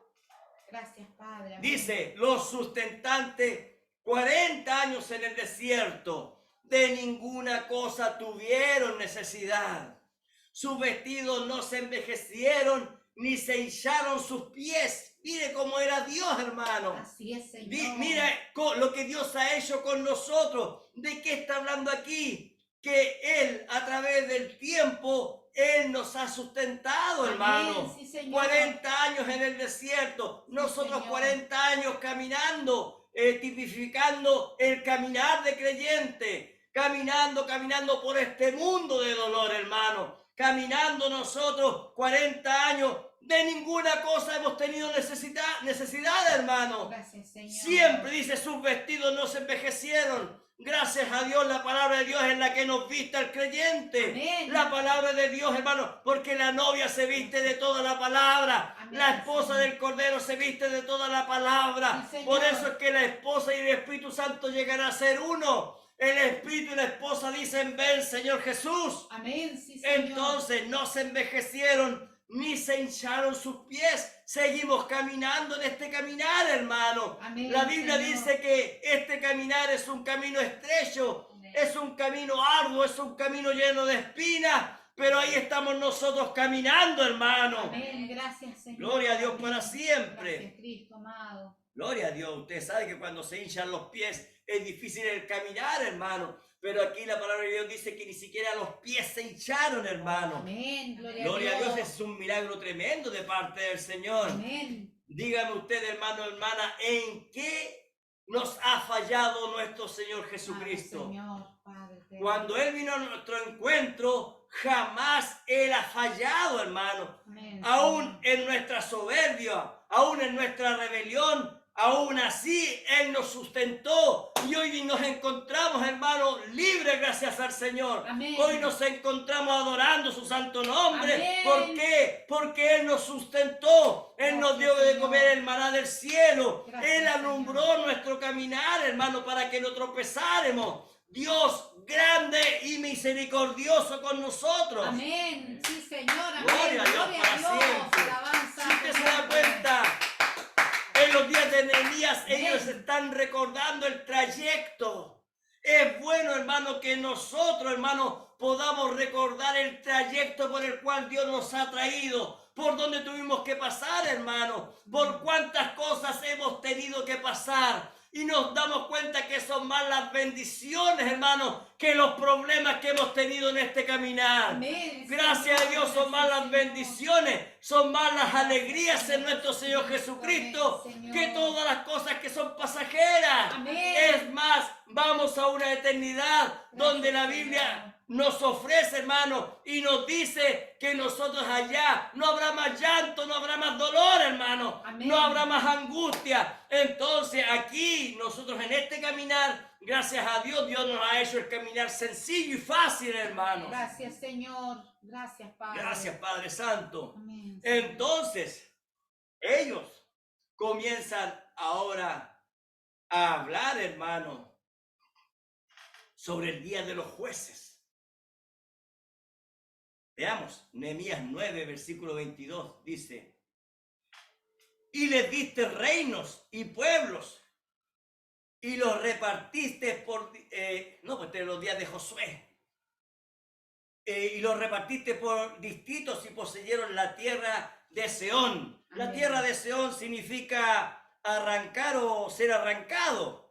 Gracias, Padre. Amén. Dice, los sustentantes 40 años en el desierto, de ninguna cosa tuvieron necesidad. Sus vestidos no se envejecieron, ni se hincharon sus pies. Mire cómo era Dios, hermano. Así es, Señor. Mira lo que Dios ha hecho con nosotros. ¿De qué está hablando aquí? Que Él, a través del tiempo, Él nos ha sustentado, Amén, hermano. sí, Señor. 40 años en el desierto. Nosotros Señor. 40 años caminando, tipificando el caminar de creyente. Caminando por este mundo de dolor, hermano. Caminando nosotros 40 años. De ninguna cosa hemos tenido necesidad, hermano. Gracias, Señor. Siempre dice, sus vestidos no se envejecieron. Gracias a Dios, la palabra de Dios es la que nos viste al creyente. Amén. La palabra de Dios, hermano, porque la novia se viste de toda la palabra. Amén, La esposa Señor. del Cordero se viste de toda la palabra. Sí, Señor. Por eso es que la esposa y el Espíritu Santo llegarán a ser uno. El Espíritu y la esposa dicen, ven, Señor Jesús. Amén, sí, Señor. Entonces no se envejecieron ni se hincharon sus pies. Seguimos caminando en este caminar, hermano. Amén, La Biblia Señor. dice que este caminar es un camino estrecho, Amén. es un camino arduo, es un camino lleno de espinas, pero ahí estamos nosotros caminando, hermano. Amén, gracias, Señor. Gloria a Dios Amén. para siempre. Gracias, Cristo amado. Gloria a Dios. Usted sabe que cuando se hinchan los pies es difícil el caminar, hermano. Pero aquí la palabra de Dios dice que ni siquiera los pies se hincharon, hermano. Amén, Gloria a Dios, ese es un milagro tremendo de parte del Señor. Amén. Dígame usted, hermano, hermana, ¿en qué nos ha fallado nuestro Señor Jesucristo? Padre, Señor, Padre eterno. Cuando Él vino a nuestro encuentro, jamás Él ha fallado, hermano. Amén, Aún Señor. en nuestra soberbia, aún en nuestra rebelión, aún así Él nos sustentó y hoy nos encontramos, hermano, libres gracias al Señor. Amén. Hoy nos encontramos adorando su santo nombre. Amén. ¿Por qué? Porque Él nos sustentó. Él nos dio Gracias, de Señor. comer el maná del cielo. Gracias, Él alumbró Señor. nuestro caminar, hermano, para que no tropezáramos. Dios grande y misericordioso con nosotros. Amén. Sí, Señor. Amén. Gloria a Dios para siempre. Alabanza. Si usted se da Señor. cuenta, en los días de Nehemías Amén. ellos están recordando el trayecto. Es bueno, hermano, que nosotros, hermano, podamos recordar el trayecto por el cual Dios nos ha traído, por donde tuvimos que pasar, hermano, por cuántas cosas hemos tenido que pasar. y nos damos cuenta que son más las bendiciones, hermanos, que los problemas que hemos tenido en este caminar. Amén. Gracias a Dios son más las Señor. bendiciones, son más las alegrías en nuestro Señor Amén, Jesucristo Señor. que todas las cosas que son pasajeras. Amén. Es más, vamos a una eternidad donde la Biblia nos ofrece, hermano, y nos dice que nosotros allá no habrá más llanto, no habrá más dolor, hermano, Amén. no habrá más angustia. Entonces aquí nosotros en este caminar, gracias a Dios, Dios nos ha hecho el caminar sencillo y fácil, hermano. Gracias, Señor. Gracias, Padre. Gracias, Padre Santo. Amén, Señor. Entonces, ellos comienzan ahora a hablar, hermano, sobre el día de los jueces. Veamos, Nehemías 9, versículo 22, dice: y les diste reinos y pueblos, y los repartiste por, los días de Josué, y los repartiste por distritos y poseyeron la tierra de Seón. La Amén. tierra de Seón significa arrancar o ser arrancado.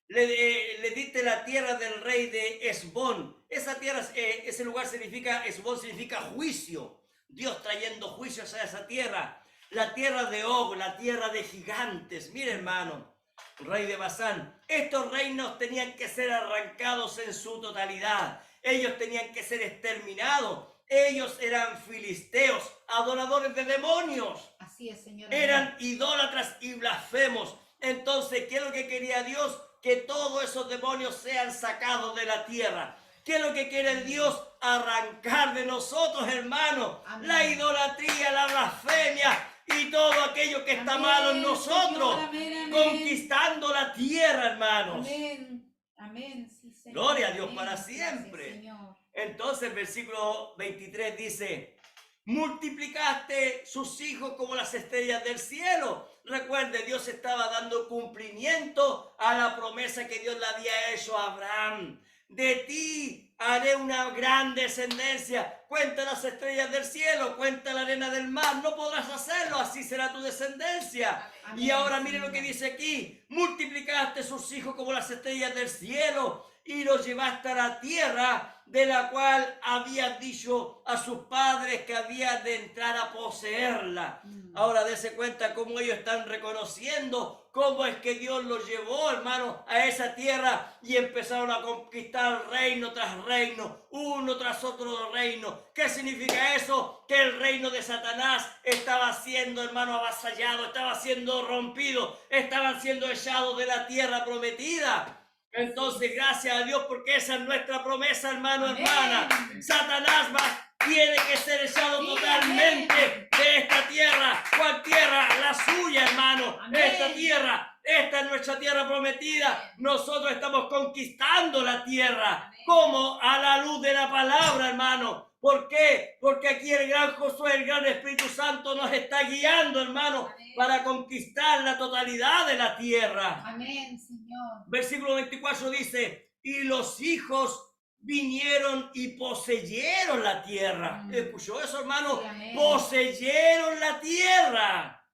Le diste la tierra del rey de Esbón. Esa tierra, ese lugar significa, Esbón significa juicio. Dios trayendo juicios a esa tierra. La tierra de Og, la tierra de gigantes. Mire, hermano, rey de Basán. Estos reinos tenían que ser arrancados en su totalidad. Ellos tenían que ser exterminados. Ellos eran filisteos, adoradores de demonios. Así es, Señor. Eran idólatras y blasfemos. Entonces, ¿qué es lo que quería Dios? Que todos esos demonios sean sacados de la tierra. ¿Qué es lo que quiere Dios? Arrancar de nosotros, hermanos, Amén. la idolatría, la blasfemia y todo aquello que está Amén, malo en nosotros. Señor. Amén, amén. Conquistando la tierra, hermanos. Amén. Amén. Sí, Señor. Gloria a Dios Amén. para Gracias, siempre. Señor. Entonces el versículo 23 dice: multiplicaste sus hijos como las estrellas del cielo. Recuerde, Dios estaba dando cumplimiento a la promesa que Dios le había hecho a Abraham. De ti haré una gran descendencia. Cuenta las estrellas del cielo, cuenta la arena del mar. No podrás hacerlo, así será tu descendencia. Amén, Y ahora mire Señor. lo que dice aquí: multiplicaste sus hijos como las estrellas del cielo y los llevaste a la tierra de la cual habías dicho a sus padres que había de entrar a poseerla. Ahora dése cuenta cómo ellos están reconociendo cómo es que Dios los llevó, hermano, a esa tierra y empezaron a conquistar reino tras reino, uno tras otro reino. ¿Qué significa eso? Que el reino de Satanás estaba siendo, hermano, avasallado, estaba siendo rompido, estaban siendo echados de la tierra prometida. Entonces, gracias a Dios, porque esa es nuestra promesa, hermano, Amén. hermana. Satanás tiene que ser echado Sí, totalmente amén. de esta tierra. ¿Cuál tierra? La suya, hermano. Amén. Esta tierra, esta es nuestra tierra prometida. Nosotros estamos conquistando la tierra. Amén. Como a la luz de la palabra, hermano. ¿Por qué? Porque aquí el gran Josué, el gran Espíritu Santo nos está guiando, hermano, Amén. para conquistar la totalidad de la tierra. Amén, Señor. Versículo 24 dice: y los hijos vinieron y poseyeron la tierra. ¿Escuchó eso, hermano? Sí, amén. Poseyeron la tierra.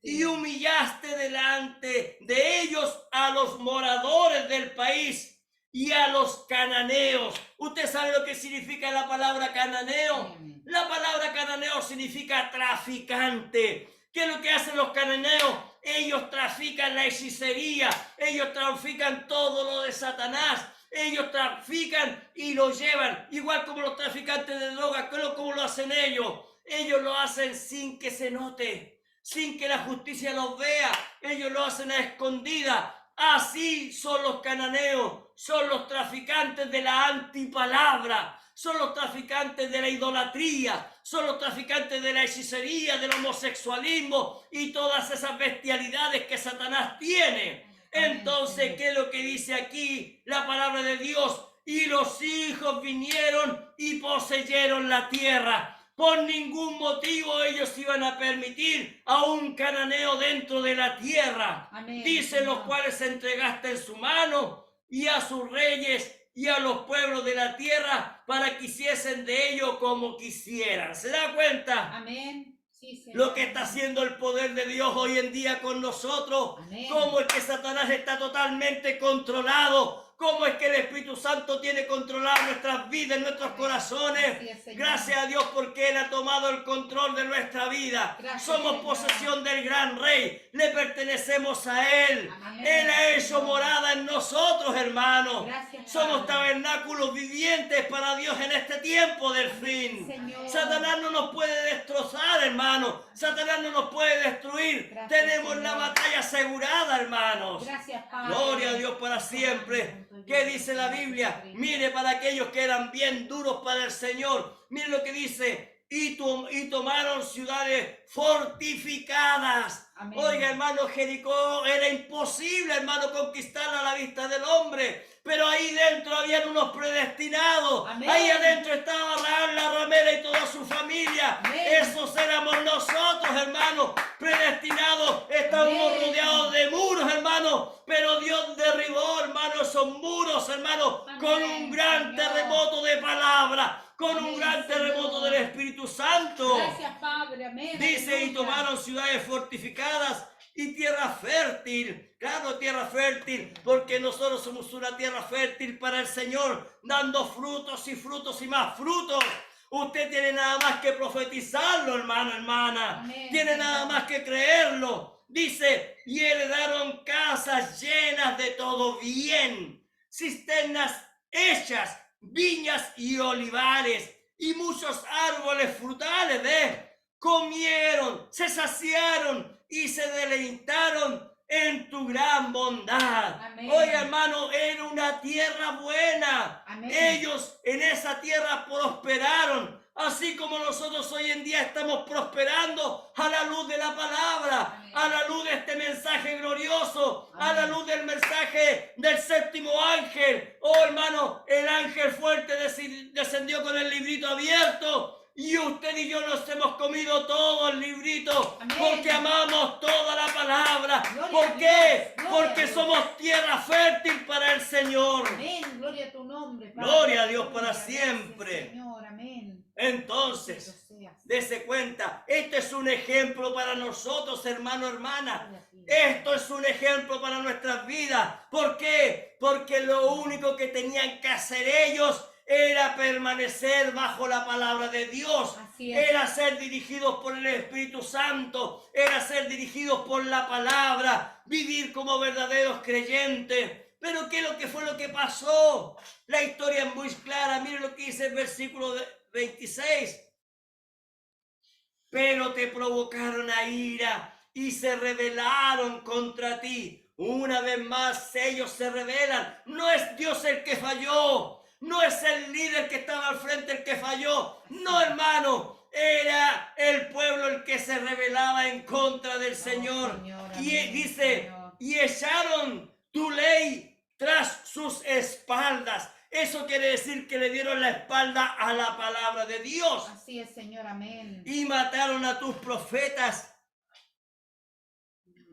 Sí. Y humillaste delante de ellos a los moradores del país y a los cananeos. ¿Usted sabe lo que significa la palabra cananeo? Amén. La palabra cananeo significa traficante. ¿Qué es lo que hacen los cananeos? Ellos trafican la hechicería, ellos trafican todo lo de Satanás, ellos trafican y lo llevan, igual como los traficantes de drogas. ¿Cómo lo hacen ellos? Ellos lo hacen sin que se note, sin que la justicia los vea, ellos lo hacen a escondida. Así son los cananeos, son los traficantes de la antipalabra, son los traficantes de la idolatría, son los traficantes de la hechicería, del homosexualismo y todas esas bestialidades que Satanás tiene. Entonces, ¿qué es lo que dice aquí la palabra de Dios? Y los hijos vinieron y poseyeron la tierra. Por ningún motivo ellos iban a permitir a un cananeo dentro de la tierra. Amén, Dice: Señor. los cuales entregaste en su mano y a sus reyes y a los pueblos de la tierra para que hiciesen de ellos como quisieran. ¿Se da cuenta? Amén. Sí, Señor. Lo que está haciendo el poder de Dios hoy en día con nosotros. Amén. Cómo es que Satanás está totalmente controlado. Cómo es que el Espíritu Santo tiene controlado nuestras vidas, nuestros Amén. corazones. Así es, Señor. Gracias a Dios porque Él ha tomado el control de nuestra vida. Gracias, Somos Señor. posesión del gran Rey. Le pertenecemos a Él. Amén. Él ha hecho morada en nosotros, hermanos. Gracias, Somos Padre. tabernáculos vivientes para Dios en este tiempo del fin. Señor. Satanás no nos puede destrozar, hermano. Satanás no nos puede destruir. Gracias, Tenemos la Señor. batalla asegurada, hermanos. Gracias, Padre. Gloria a Dios para siempre. ¿Qué dice la Biblia? Mire, para aquellos que eran bien duros para el Señor. Mire lo que dice. Y tomaron ciudades fortificadas. Amén. Oiga, hermano, Jericó era imposible, hermano, conquistarla a la vista del hombre. Pero ahí dentro habían unos predestinados. Amén. Ahí adentro estaba Rahab la ramera y toda su familia. Amén. Esos éramos nosotros, hermanos, predestinados. Estábamos Amén. rodeados de muros, hermanos. Pero Dios derribó, hermano, esos muros, hermano, Amén, con un gran Señor. terremoto de palabra. Con un Amén, gran terremoto Señor. del Espíritu Santo. Gracias, Padre. Amén. Dice, y Aleluya. tomaron ciudades fortificadas y tierra fértil. Claro, tierra fértil, porque nosotros somos una tierra fértil para el Señor, dando frutos y frutos y más frutos. Usted tiene nada más que profetizarlo, hermano, hermana. Amén, Tiene Señor. nada más que creerlo. Dice, y heredaron casas llenas de todo bien, cisternas hechas, viñas y olivares, y muchos árboles frutales, comieron, se saciaron y se deleitaron en tu gran bondad. Amén. Oiga, hermano, era una tierra buena. Amén. Ellos en esa tierra prosperaron, así como nosotros hoy en día estamos prosperando a la luz de la palabra, Amén. a la luz de este mensaje glorioso, a Amén. la luz del mensaje del séptimo ángel. Oh, hermano, el ángel fuerte descendió con el librito abierto. Y usted y yo nos hemos comido todo el librito. Amén. Porque amamos toda la palabra. Gloria ¿Por a qué? Dios, gloria Porque a Dios. somos tierra fértil para el Señor. Amén. Gloria a tu nombre, Padre. Gloria a Dios para Aleluya. siempre. Gracias, Señor. Amén. Entonces, Bendito seas. dese cuenta, este es un ejemplo para nosotros, hermano, hermana. Gloria a ti. Esto es un ejemplo para nuestras vidas. ¿Por qué? Porque lo único que tenían que hacer ellos era permanecer bajo la palabra de Dios. Así es. Era ser dirigidos por el Espíritu Santo. Era ser dirigidos por la palabra. Vivir como verdaderos creyentes. Pero ¿qué es lo que fue lo que pasó? La historia es muy clara. Mire lo que dice el versículo 26. Pero te provocaron a ira y se rebelaron contra ti. Una vez más ellos se rebelan. No es Dios el que falló. No es el líder que estaba al frente el que falló. No, hermano. Era el pueblo el que se rebelaba en contra del Señor. Señor, Y amén, dice, Señor. y echaron tu ley tras sus espaldas. Eso quiere decir que le dieron la espalda a la palabra de Dios. Así es, Señor. Amén. Y mataron a tus profetas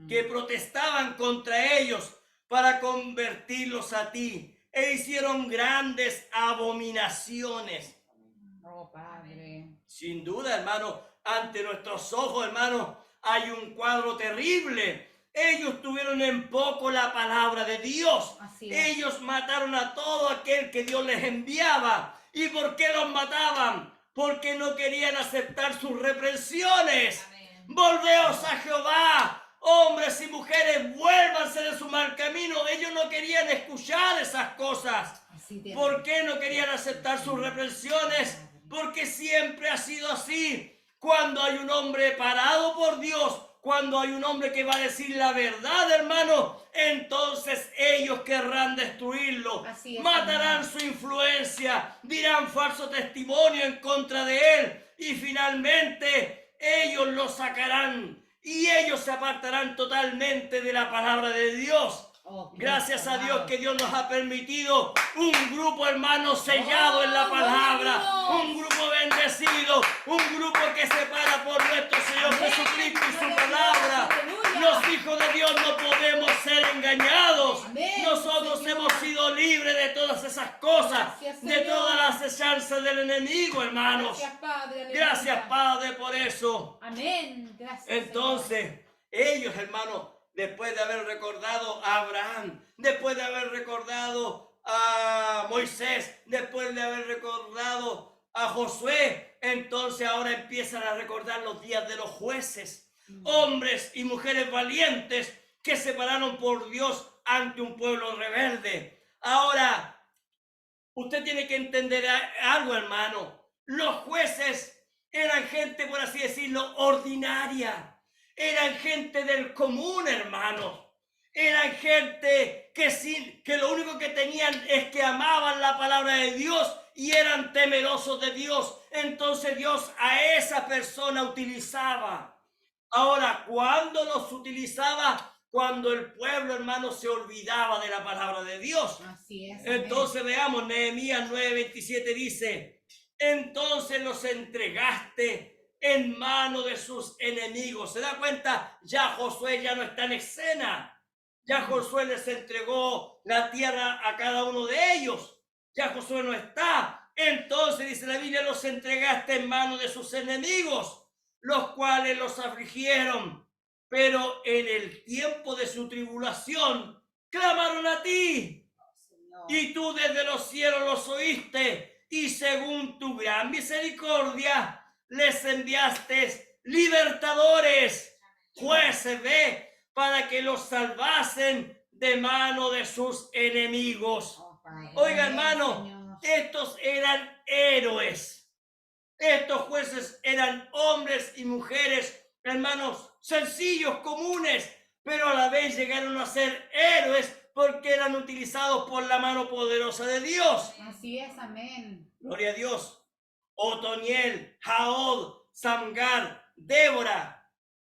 que protestaban contra ellos para convertirlos a ti. E hicieron grandes abominaciones. Oh, Padre. Sin duda, hermano, ante nuestros ojos, hermano, hay un cuadro terrible. Ellos tuvieron en poco la palabra de Dios. Así es. Ellos mataron a todo aquel que Dios les enviaba. ¿Y por qué los mataban? Porque no querían aceptar sus reprensiones. Amén. Volveos a Jehová. Hombres y mujeres, vuélvanse de su mal camino. Ellos no querían escuchar esas cosas. Así de- ¿Por qué no querían aceptar sus reprensiones? Porque siempre ha sido así. Cuando hay un hombre parado por Dios, cuando hay un hombre que va a decir la verdad, hermano, entonces ellos querrán destruirlo. Así es, Matarán Señor. su influencia, dirán falso testimonio en contra de él y finalmente ellos lo sacarán y ellos se apartarán totalmente de la palabra de Dios. Oh, Gracias a Dios Padre. que Dios nos ha permitido un grupo, hermano, sellado en la palabra, un grupo bendecido, un grupo que se para por nuestro Señor Amén. Jesucristo y su Gloria a Dios, palabra. aleluya. Los hijos de Dios no podemos ser engañados. Amén, Nosotros Señor. hemos sido libre de todas esas cosas, Gracias, de Señor. todas las acechanzas del enemigo, hermanos. Gracias, Padre. Aleluya. Gracias, Padre, por eso. Amén. Gracias, Señor. Entonces, ellos, hermanos, después de haber recordado a Abraham, después de haber recordado a Moisés, después de haber recordado a Josué, entonces ahora empiezan a recordar los días de los jueces, hombres y mujeres valientes que se pararon por Dios ante un pueblo rebelde. Ahora, usted tiene que entender algo, hermano. Los jueces eran gente, por así decirlo, ordinaria. Eran gente del común, hermanos. Eran gente que lo único que tenían es que amaban la palabra de Dios y eran temerosos de Dios. Entonces Dios a esa persona utilizaba. Ahora, ¿cuándo los utilizaba? Cuando el pueblo, hermano, se olvidaba de la palabra de Dios. Así es. Amén. Entonces veamos, Nehemías 9:27 dice, entonces los entregaste en mano de sus enemigos. ¿Se da cuenta? Ya Josué ya no está en escena. Ya Josué les entregó la tierra a cada uno de ellos. Ya Josué no está. Entonces dice la Biblia, los entregaste en mano de sus enemigos, los cuales los afligieron. Pero en el tiempo de su tribulación, clamaron a ti. Señor. Y tú desde los cielos los oíste. Y según tu gran misericordia, les enviaste libertadores, jueces, para que los salvasen de mano de sus enemigos. Oh, Padre. Oiga, Amén, hermano, Señor. estos eran héroes. Estos jueces eran hombres y mujeres, hermanos, sencillos, comunes, pero a la vez llegaron a ser héroes porque eran utilizados por la mano poderosa de Dios. Así es. Amén. Gloria a Dios. Otoniel, Jaod, Samgar, Débora.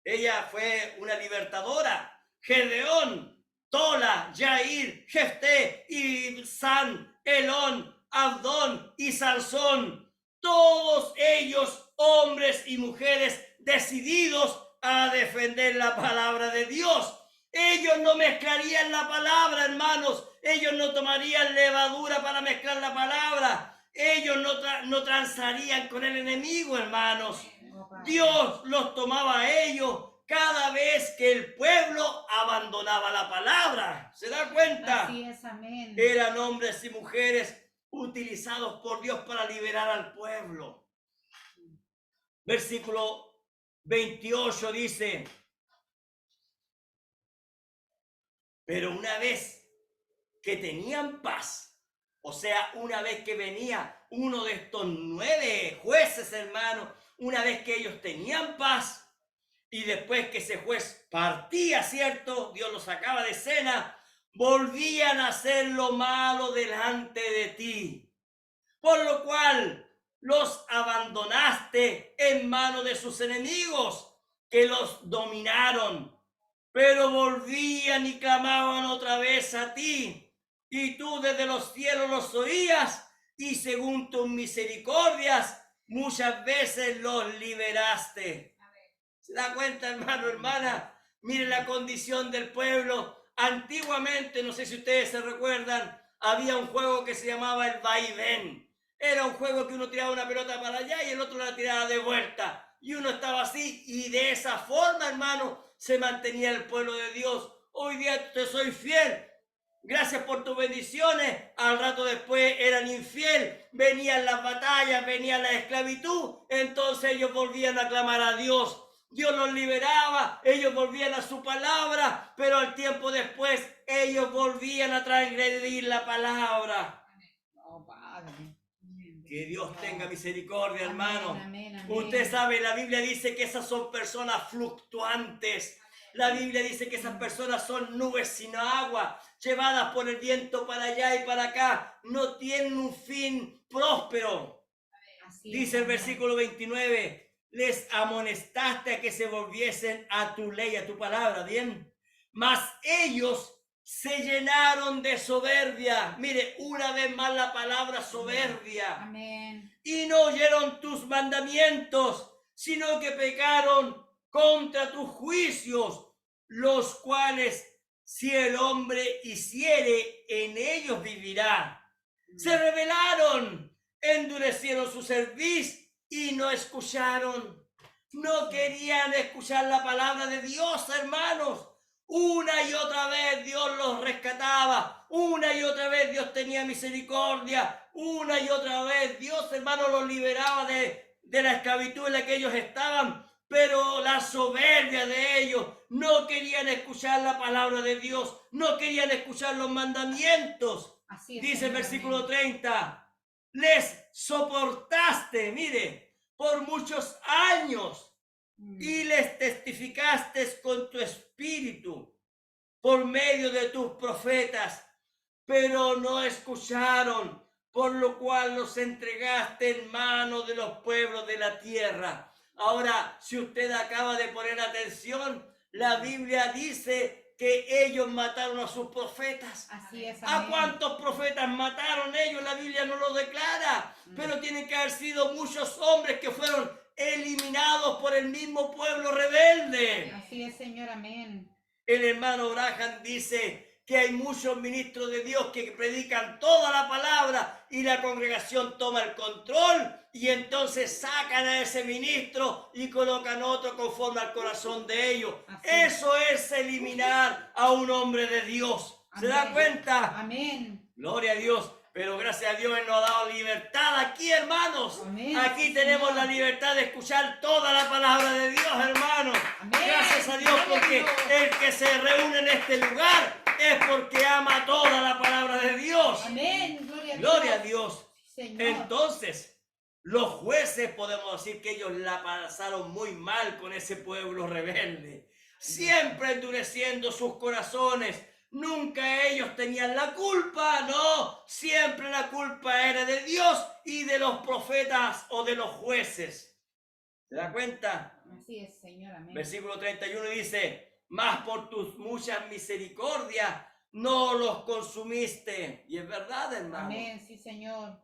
Ella fue una libertadora. Gedeón, Tola, Jair, Jefté, Ibsán, Elón, Abdón y Sansón. Todos ellos hombres y mujeres decididos a defender la palabra de Dios. Ellos no mezclarían la palabra, hermanos. Ellos no tomarían levadura para mezclar la palabra. Ellos no transarían con el enemigo, hermanos. Oh, Padre. Dios los tomaba a ellos cada vez que el pueblo abandonaba la palabra. ¿Se da cuenta? Así es. Amén. Eran hombres y mujeres utilizados por Dios para liberar al pueblo. Versículo 28 dice, pero una vez que tenían paz, o sea, una vez que venía uno de estos 9 jueces, hermano, una vez que ellos tenían paz, y después que ese juez partía, ¿cierto? Dios los sacaba de escena, volvían a hacer lo malo delante de ti. Por lo cual los abandonaste en manos de sus enemigos, que los dominaron, pero volvían y clamaban otra vez a ti. Y tú desde los cielos los oías, y según tus misericordias, muchas veces los liberaste. ¿Se da cuenta, hermano, hermana? Miren la condición del pueblo. Antiguamente, no sé si ustedes se recuerdan, había un juego que se llamaba el vaivén. Era un juego que uno tiraba una pelota para allá y el otro la tiraba de vuelta. Y uno estaba así, y de esa forma, hermano, se mantenía el pueblo de Dios. Hoy día te soy fiel. Gracias por tus bendiciones. Al rato después eran infiel. Venían las batallas, venía la esclavitud. Entonces ellos volvían a clamar a Dios. Dios los liberaba, ellos volvían a su palabra, pero al tiempo después ellos volvían a transgredir la palabra. Oh, Padre. Que Dios tenga misericordia, hermano. Amén, amén. Usted sabe, la Biblia dice que esas son personas fluctuantes. La Biblia dice que esas personas son nubes sin agua, llevadas por el viento para allá y para acá. No tienen un fin próspero. Así Dice es, el versículo 29. Les amonestaste a que se volviesen a tu ley, a tu palabra, ¿bien? Mas ellos se llenaron de soberbia. Mire, una vez más la palabra soberbia. Amén. Y no oyeron tus mandamientos, sino que pecaron contra tus juicios, los cuales si el hombre hiciere, en ellos vivirá. Se rebelaron, endurecieron su cerviz y no escucharon. No querían escuchar la palabra de Dios, hermanos. Una y otra vez Dios los rescataba. Una y otra vez Dios tenía misericordia. Una y otra vez Dios, hermanos, los liberaba de la esclavitud en la que ellos estaban. Pero la soberbia de ellos, no querían escuchar la palabra de Dios. No querían escuchar los mandamientos. Así es, Dice el Señor, versículo amén. 30. Les soportaste, mire, por muchos años y les testificaste con tu espíritu por medio de tus profetas, pero no escucharon, por lo cual los entregaste en manos de los pueblos de la tierra. Ahora, si usted acaba de poner atención, la Biblia dice que ellos mataron a sus profetas. Así es, ¿A amén. cuántos profetas mataron ellos? La Biblia no lo declara, pero tienen que haber sido muchos hombres que fueron eliminados por el mismo pueblo rebelde. Así es, Señor, amén. El hermano Branham dice que hay muchos ministros de Dios que predican toda la palabra y la congregación toma el control y entonces sacan a ese ministro y colocan otro conforme al corazón de ellos. Así Eso es eliminar a un hombre de Dios. ¿Se da Amén. cuenta? Amén. Gloria a Dios. Pero gracias a Dios Él nos ha dado libertad aquí, hermanos. Amén. Aquí Sí, tenemos Señor. la libertad de escuchar toda la palabra de Dios, hermanos. Amén. Gracias a Dios, Gloria a porque Dios. el que se reúne en este lugar es porque ama toda la palabra de Dios. Amén. Gloria a Dios. Gloria a Dios. Sí, Señor. Entonces, los jueces podemos decir que ellos la pasaron muy mal con ese pueblo rebelde, siempre endureciendo sus corazones. Nunca ellos tenían la culpa, no, siempre la culpa era de Dios y de los profetas o de los jueces. ¿Se da cuenta? Así es, Señor, amén. Versículo 31 dice, mas por tus muchas misericordias no los consumiste. Y es verdad, hermano. Amén, sí, Señor.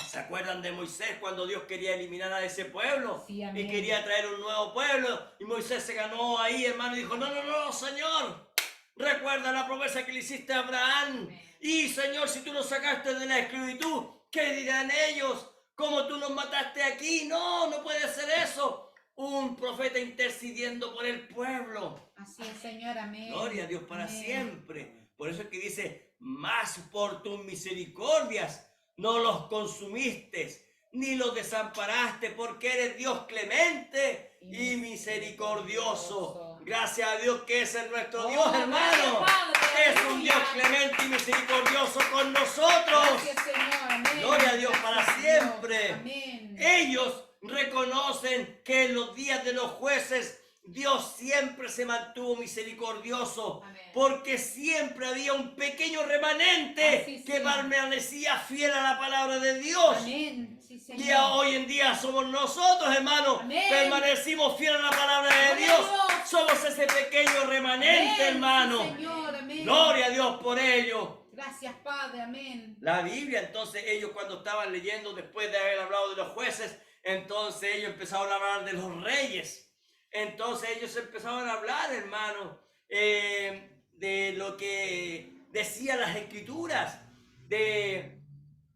¿Se acuerdan de Moisés cuando Dios quería eliminar a ese pueblo? Sí, amén. Y quería traer un nuevo pueblo. Y Moisés se ganó ahí, hermano, y dijo, no, no, no, Señor. Recuerda la promesa que le hiciste a Abraham. Y, Señor, si tú nos sacaste de la esclavitud, ¿qué dirán ellos? ¿Cómo tú nos mataste aquí? No, no puede ser eso. Un profeta intercediendo por el pueblo. Así es, Señor, amén. Gloria a Dios para Amén. siempre. Por eso es que dice, más por tus misericordias no los consumiste, ni los desamparaste, porque eres Dios clemente y misericordioso. Gracias a Dios que ese es nuestro Dios, hermano. Es un Dios clemente y misericordioso con nosotros. Gracias, Señor, amén. Gloria a Dios para Gracias, siempre. Dios. Amén. Ellos reconocen que en los días de los jueces Dios siempre se mantuvo misericordioso, Amén. porque siempre había un pequeño remanente Así que sea. permanecía fiel a la palabra de Dios. Amén. Sí, Señor. Y hoy en día somos nosotros, hermanos, Amén. permanecimos fieles a la palabra de Gloria Dios. a Dios. Somos ese pequeño remanente, Amén, hermano. sí, Señor, amén. Gloria a Dios por ello. Gracias, Padre, amén. La Biblia, entonces ellos cuando estaban leyendo, después de haber hablado de los jueces, entonces ellos empezaron a hablar de los reyes. Entonces ellos empezaron a hablar, hermano, de lo que decían las escrituras, de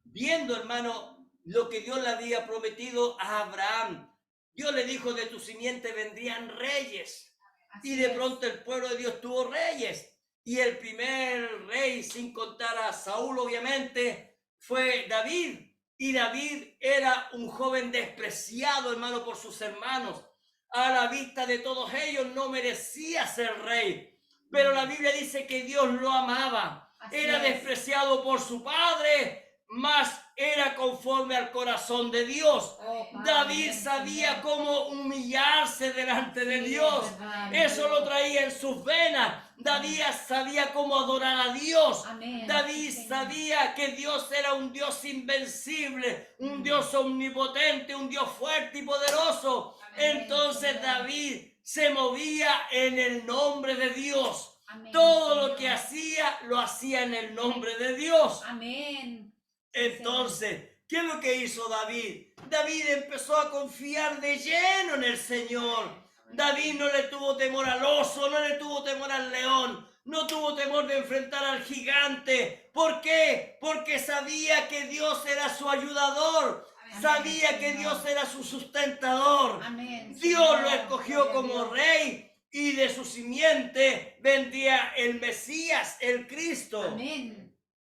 viendo, hermano, lo que Dios le había prometido a Abraham. Dios le dijo, de tu simiente vendrían reyes. Así Y de es. pronto el pueblo de Dios tuvo reyes. Y el primer rey, sin contar a Saúl, obviamente, fue David. Y David era un joven despreciado, hermano, por sus hermanos. A la vista de todos ellos no merecía ser rey. Pero la Biblia dice que Dios lo amaba. Así Era es. despreciado por su padre, mas era conforme al corazón de Dios. Oh, Padre, David amén, sabía Señor. cómo humillarse delante de Sí, Dios. es verdad, Eso amén. lo traía en sus venas. David sabía cómo adorar a Dios. Amén. David Sí, Señor. sabía que Dios era un Dios invencible, un Dios omnipotente, un Dios fuerte y poderoso. Amén, Entonces Señor. David se movía en el nombre de Dios. Amén, Todo lo Señor. que hacía, lo hacía en el nombre de Dios. Amén. Entonces, ¿qué es lo que hizo David? David empezó a confiar de lleno en el Señor. David no le tuvo temor al oso, no le tuvo temor al león, no tuvo temor de enfrentar al gigante. ¿Por qué? Porque sabía que Dios era su ayudador, Amén, sabía que Señor. Dios era su sustentador. Amén, Dios Señor. lo escogió Gloria a como Dios. rey y de su simiente vendría el Mesías, el Cristo. Amén.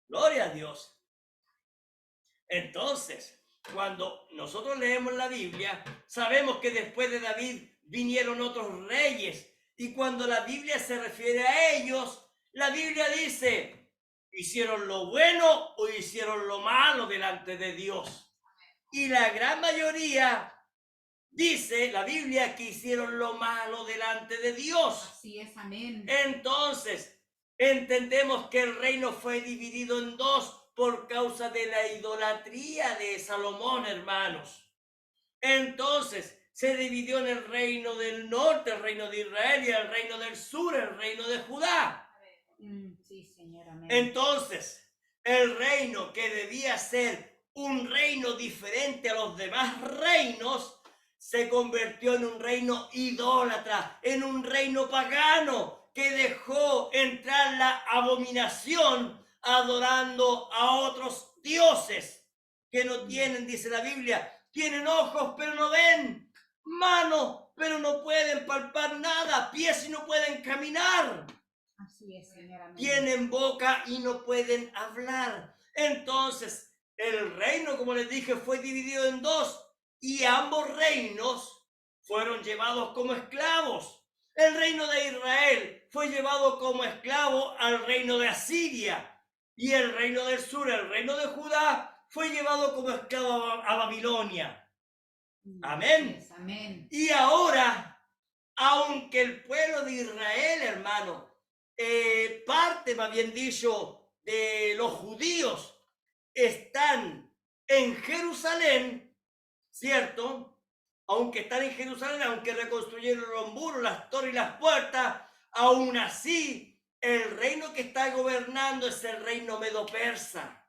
Gloria a Dios. Entonces, cuando nosotros leemos la Biblia, sabemos que después de David vinieron otros reyes. Y cuando la Biblia se refiere a ellos, la Biblia dice, ¿hicieron lo bueno o hicieron lo malo delante de Dios? Y la gran mayoría dice la Biblia que hicieron lo malo delante de Dios. Así es, amén. Entonces, entendemos que el reino fue dividido en dos por causa de la idolatría de Salomón, hermanos. Entonces, se dividió en el reino del norte, el reino de Israel, y el reino del sur, el reino de Judá. Sí, Señor, amén. Entonces, el reino que debía ser un reino diferente a los demás reinos, se convirtió en un reino idólatra, en un reino pagano, que dejó entrar la abominación adorando a otros dioses que no tienen, dice la Biblia, tienen ojos pero no ven, manos pero no pueden palpar nada, pies y no pueden caminar. Así es, Señor, amén. Tienen boca y no pueden hablar. Entonces, el reino, como les dije, fue dividido en dos y ambos reinos fueron llevados como esclavos. El reino de Israel fue llevado como esclavo al reino de Asiria y el reino del sur, el reino de Judá, fue llevado como esclavo a Babilonia. Amén. Así es, amén. Y ahora, aunque el pueblo de Israel, hermano, parte, más bien dicho, de los judíos están en Jerusalén, ¿cierto? Aunque están en Jerusalén, aunque reconstruyeron los muros, las torres y las puertas, aún así el reino que está gobernando es el reino medo-persa.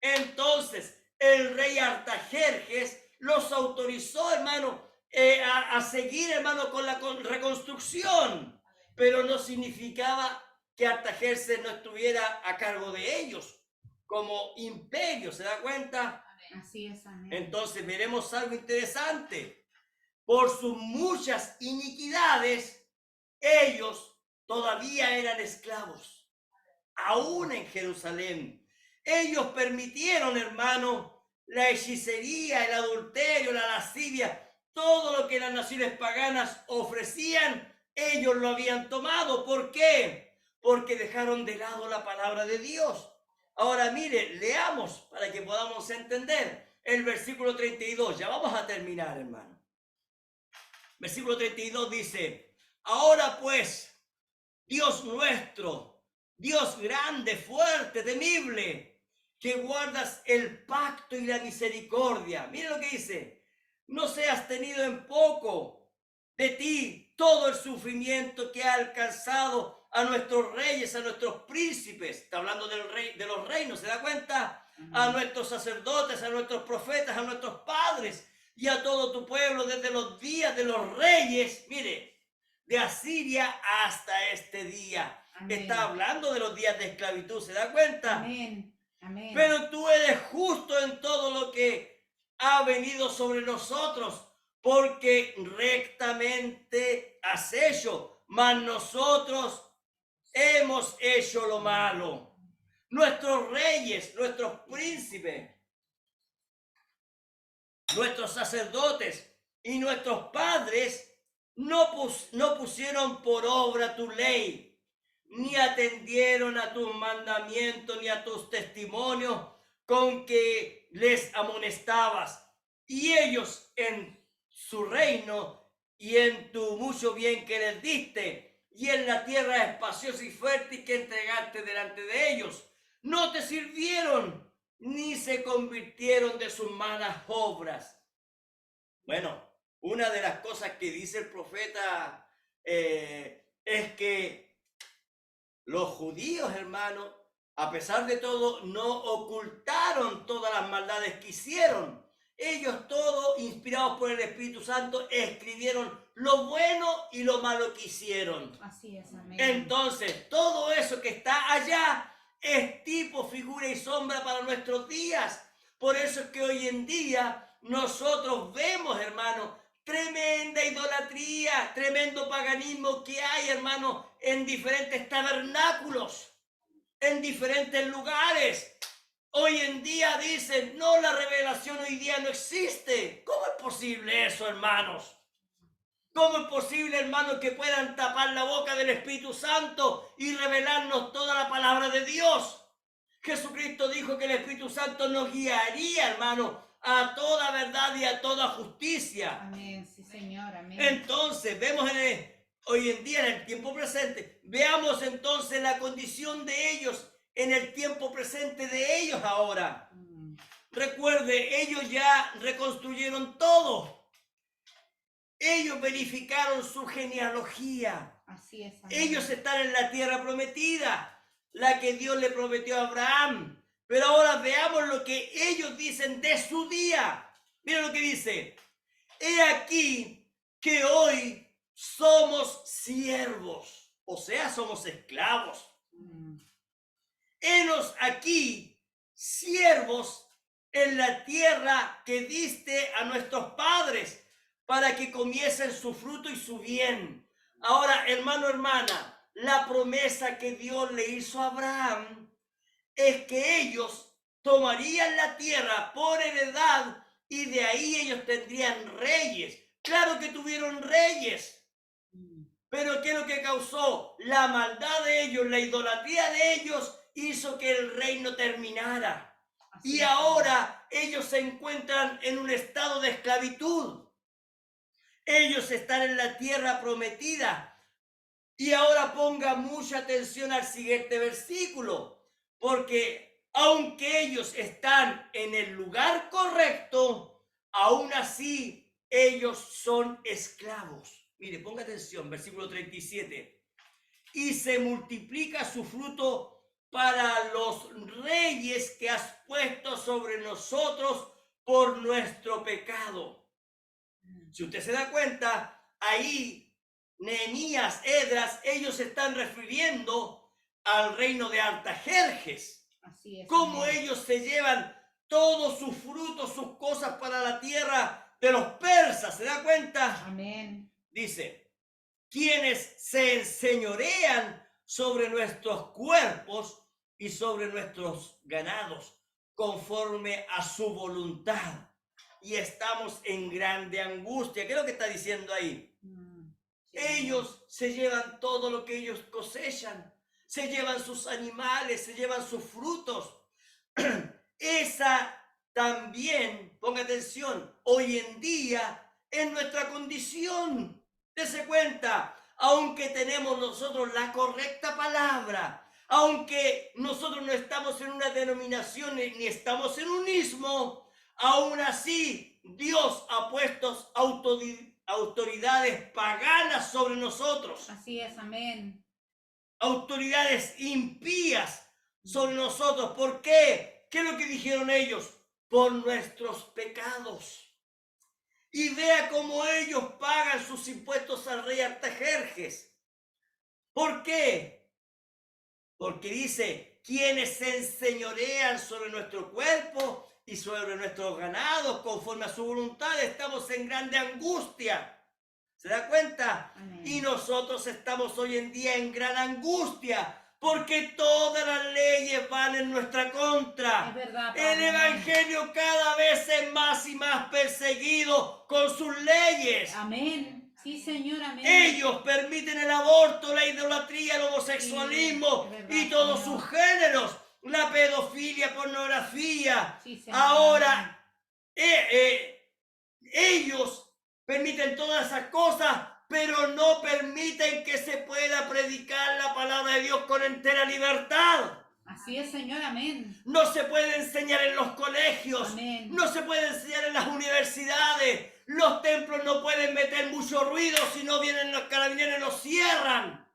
Entonces, el rey Artajerjes los autorizó, hermano, a seguir, hermano, con la reconstrucción, pero no significaba que Artajerjes no estuviera a cargo de ellos como imperio, ¿se da cuenta? Así es, amén. Entonces veremos algo interesante. Por sus muchas iniquidades, ellos todavía eran esclavos, aún en Jerusalén. Ellos permitieron, hermano, la hechicería, el adulterio, la lascivia, todo lo que las naciones paganas ofrecían, ellos lo habían tomado. ¿Por qué? Porque dejaron de lado la palabra de Dios. Ahora mire, leamos para que podamos entender el versículo 32. Ya vamos a terminar, hermano. Versículo 32 dice, ahora pues, Dios nuestro, Dios grande, fuerte, temible, que guardas el pacto y la misericordia. Mire lo que dice, no seas tenido en poco de ti todo el sufrimiento que ha alcanzado a nuestros reyes, a nuestros príncipes. Está hablando del rey, de los reinos, ¿se da cuenta? A nuestros sacerdotes, a nuestros profetas, a nuestros padres y a todo tu pueblo desde los días de los reyes, mire, de Asiria hasta este día. Amén. Está hablando de los días de esclavitud, ¿se da cuenta? Amén. Amén. Pero tú eres justo en todo lo que ha venido sobre nosotros, porque rectamente has hecho, mas nosotros hemos hecho lo malo. Nuestros reyes, nuestros príncipes, nuestros sacerdotes y nuestros padres no pusieron por obra tu ley, ni atendieron a tus mandamientos, ni a tus testimonios con que les amonestabas. Y ellos en su reino y en tu mucho bien que les diste, y en la tierra espaciosa y fértil que entregaste delante de ellos, no te sirvieron, ni se convirtieron de sus malas obras. Bueno, una de las cosas que dice el profeta es que los judíos, hermanos, a pesar de todo, no ocultaron todas las maldades que hicieron. Ellos todos, inspirados por el Espíritu Santo, escribieron lo bueno y lo malo que hicieron. Así es, amén. Entonces, todo eso que está allá es tipo, figura y sombra para nuestros días. Por eso es que hoy en día nosotros vemos, hermano, tremenda idolatría, tremendo paganismo que hay, hermano, en diferentes tabernáculos, en diferentes lugares. Hoy en día dicen, no, la revelación hoy día no existe. ¿Cómo es posible eso, hermanos? ¿Cómo es posible, hermanos, que puedan tapar la boca del Espíritu Santo y revelarnos toda la palabra de Dios? Jesucristo dijo que el Espíritu Santo nos guiaría, hermano, a toda verdad y a toda justicia. Amén, sí, Señor, amén. Entonces, vemos hoy en día, en el tiempo presente, veamos entonces la condición de ellos en el tiempo presente de ellos ahora. Recuerde, ellos ya reconstruyeron todo. Ellos verificaron su genealogía. Así es, amén. Ellos están en la tierra prometida, la que Dios le prometió a Abraham. Pero ahora veamos lo que ellos dicen de su día. Mira lo que dice. He aquí que hoy somos siervos, o sea, somos esclavos. Henos aquí, siervos en la tierra que diste a nuestros padres, para que comiesen su fruto y su bien. Ahora, hermano, hermana, la promesa que Dios le hizo a Abraham es que ellos tomarían la tierra por heredad y de ahí ellos tendrían reyes. Claro que tuvieron reyes. Pero ¿qué es lo que causó? La maldad de ellos, la idolatría de ellos hizo que el reino terminara. Y ahora ellos se encuentran en un estado de esclavitud. Ellos están en la tierra prometida. Y ahora ponga mucha atención al siguiente versículo, porque aunque ellos están en el lugar correcto, aún así ellos son esclavos. Mire, ponga atención, versículo 37. Y se multiplica su fruto para los reyes que has puesto sobre nosotros por nuestro pecado. Si usted se da cuenta, ahí Nehemías, Esdras, ellos se están refiriendo al reino de Artajerjes. Así es, Cómo amén. ellos se llevan todos sus frutos, sus cosas para la tierra de los persas. ¿Se da cuenta? Amén. Dice, quienes se enseñorean sobre nuestros cuerpos y sobre nuestros ganados, conforme a su voluntad. Y estamos en grande angustia. ¿Qué es lo que está diciendo ahí? Ellos se llevan todo lo que ellos cosechan, se llevan sus animales, se llevan sus frutos. Esa también, ponga atención, hoy en día es nuestra condición. Dese cuenta, aunque tenemos nosotros la correcta palabra, aunque nosotros no estamos en una denominación ni estamos en un ismo, aún así Dios ha puesto autoridades paganas sobre nosotros. Así es, amén. Autoridades impías sobre nosotros. ¿Por qué? ¿Qué es lo que dijeron ellos? Por nuestros pecados. Y vea cómo ellos pagan sus impuestos al rey Artajerjes. ¿Por qué? Porque dice, quienes se enseñorean sobre nuestro cuerpo y sobre nuestros ganados conforme a su voluntad, estamos en grande angustia. ¿Se da cuenta? Amén. Y nosotros estamos hoy en día en gran angustia, porque todas las leyes van en nuestra contra. Es verdad, El Padre. evangelio cada vez es más y más perseguido con sus leyes. Amén. Sí, Señor, amén. Ellos permiten el aborto, la idolatría, el homosexualismo Sí, es verdad, y todos Señor. sus géneros, la pedofilia, pornografía. Sí, Señor, Ahora, ellos permiten todas esas cosas, pero no permiten que se pueda predicar la palabra de Dios con entera libertad. Así es, Señor, amén. No se puede enseñar en los colegios, Amén. no se puede enseñar en las universidades, los templos no pueden meter mucho ruido, si no vienen los carabineros y los cierran.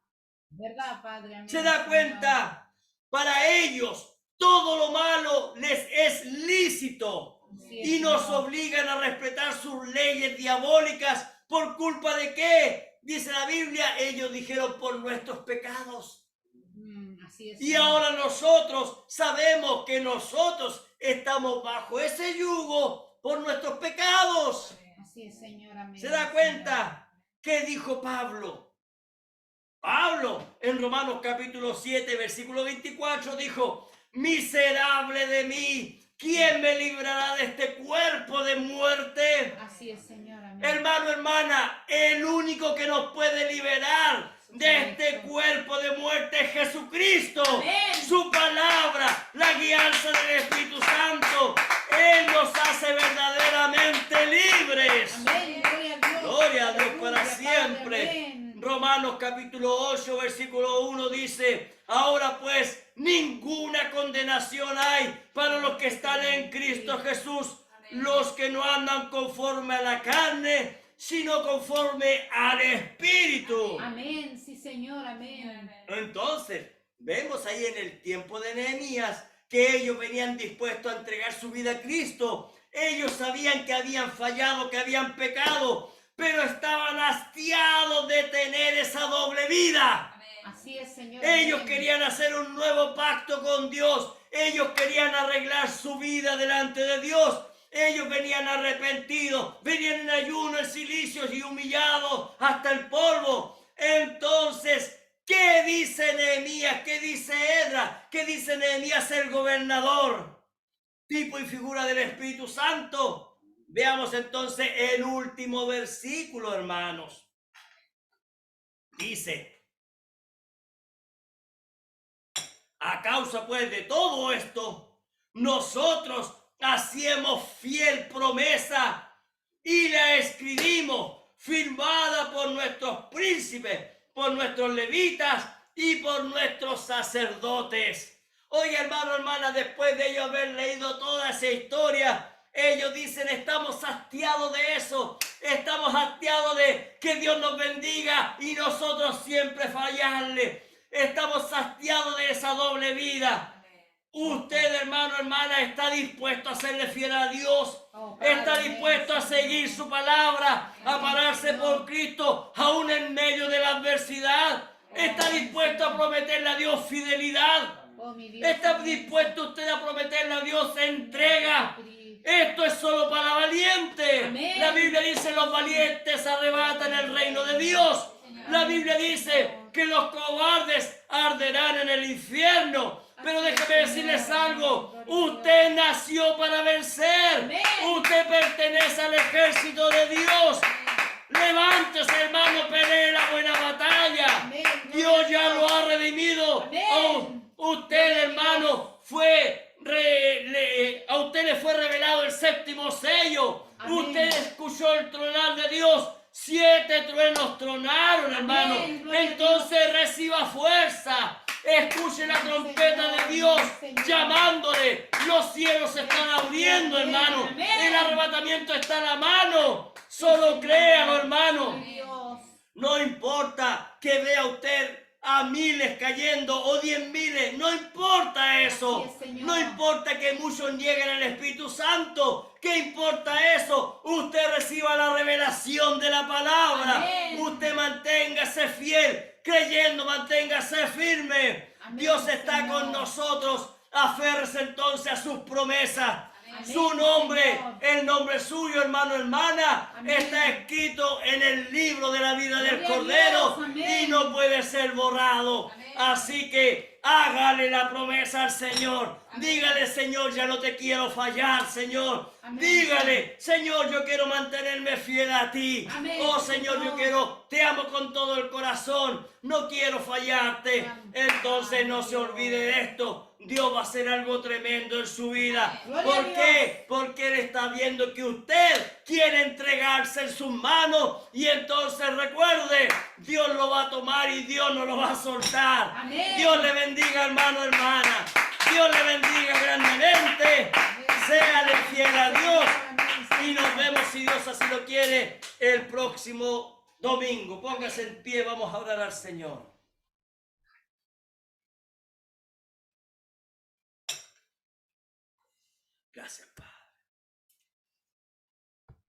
¿Verdad, Padre? Amén, ¿Se da Señor. cuenta? Para ellos todo lo malo les es lícito Así es, y y nos Señor. obligan a respetar sus leyes diabólicas. ¿Por culpa de qué? Dice la Biblia, ellos dijeron por nuestros pecados. Así es, Y Señor. ahora nosotros sabemos que nosotros estamos bajo ese yugo por nuestros pecados. Así es, Señor. Amén. ¿Se da cuenta? ¿Qué dijo Pablo? Pablo en Romanos capítulo 7, versículo 24 dijo, miserable de mí, ¿quién me librará de este cuerpo de muerte? Así es, Señor. Amén. Hermano, hermana, el único que nos puede liberar de este cuerpo de muerte es Jesucristo. Amén. Su palabra, la guianza del Espíritu Santo, Él nos hace verdaderamente libres. Amén. Gloria a Dios. Gloria a Dios para Aleluya, siempre. Padre, amén. Romanos capítulo 8, versículo 1 dice, ahora pues ninguna condenación hay para los que están en Cristo Jesús, los que no andan conforme a la carne, sino conforme al Espíritu. Amén. Sí, Señor. Amén. Entonces, vemos ahí en el tiempo de Nehemías que ellos venían dispuestos a entregar su vida a Cristo. Ellos sabían que habían fallado, que habían pecado, pero estaban hastiados de tener esa doble vida. Así es, Señor. Ellos Amén. querían hacer un nuevo pacto con Dios. Ellos querían arreglar su vida delante de Dios. Ellos venían arrepentidos, venían en ayuno, en cilicios y humillados hasta el polvo. Entonces, ¿qué dice Nehemías? ¿Qué dice Esdras? ¿Qué dice Nehemías el gobernador? Tipo y figura del Espíritu Santo. Veamos entonces el último versículo, hermanos. Dice, a causa pues de todo esto, nosotros hacíamos fiel promesa y la escribimos, firmada por nuestros príncipes, por nuestros levitas y por nuestros sacerdotes. Oye, hermano, hermana, después de ellos haber leído toda esa historia, ellos dicen, estamos hastiados de eso, estamos hastiados de que Dios nos bendiga y nosotros siempre fallarle. Estamos hastiados de esa doble vida. Usted, hermano, hermana, está dispuesto a serle fiel a Dios. Está dispuesto a seguir su palabra, a pararse por Cristo, aún en medio de la adversidad. Está dispuesto a prometerle a Dios fidelidad. Está dispuesto usted a prometerle a Dios entrega. Esto es solo para valientes. Amén. La Biblia dice, los valientes arrebatan el reino de Dios. La Biblia dice que los cobardes arderán en el infierno. Pero déjame decirles algo, usted nació para vencer. Amén. Usted pertenece al ejército de Dios. Levántese, hermano, pelee la buena batalla. Amén. Dios ya lo ha redimido. Amén. Usted, hermano, a usted le fue revelado el séptimo sello. Amén. Usted escuchó el tronar de Dios. 7 truenos tronaron, hermano. Amén. Gloria a Entonces reciba fuerza. Escuche la trompeta de Dios llamándole. Los cielos se están abriendo, hermano. Amén. El arrebatamiento está a la mano. Solo créalo, hermano. Dios. No importa que vea usted a miles cayendo o 10.000, no importa eso. Así es, Señor. No importa que muchos nieguen el Espíritu Santo. ¿Qué importa eso? Usted reciba la revelación de la palabra. Amén. Usted manténgase fiel, creyendo, manténgase firme. Amén, Dios está Señor. con nosotros. Aférrese entonces a sus promesas. Amén, Su nombre, Señor. el nombre suyo, hermano, hermana, Amén. está escrito en el libro de la vida del Gloria a Cordero Dios, amén. y no puede ser borrado. Así que hágale la promesa al Señor. Dígale, Señor, ya no te quiero fallar, Señor. Amén. Dígale, Señor, yo quiero mantenerme fiel a ti. Amén, Oh, Señor, yo Señor. te amo con todo el corazón. No quiero fallarte. Amén. Entonces no se olvide de esto. Dios va a hacer algo tremendo en su vida. Gloria a ¿Por Dios. qué? Porque Él está viendo que usted quiere entregarse en sus manos. Y entonces recuerde, Dios lo va a tomar y Dios no lo va a soltar. Amén. Dios le bendiga, hermano, hermana. Dios le bendiga grandemente. Séale fiel a Dios. Y nos vemos, si Dios así lo quiere, el próximo domingo. Póngase en pie, vamos a orar al Señor. Gracias, Padre.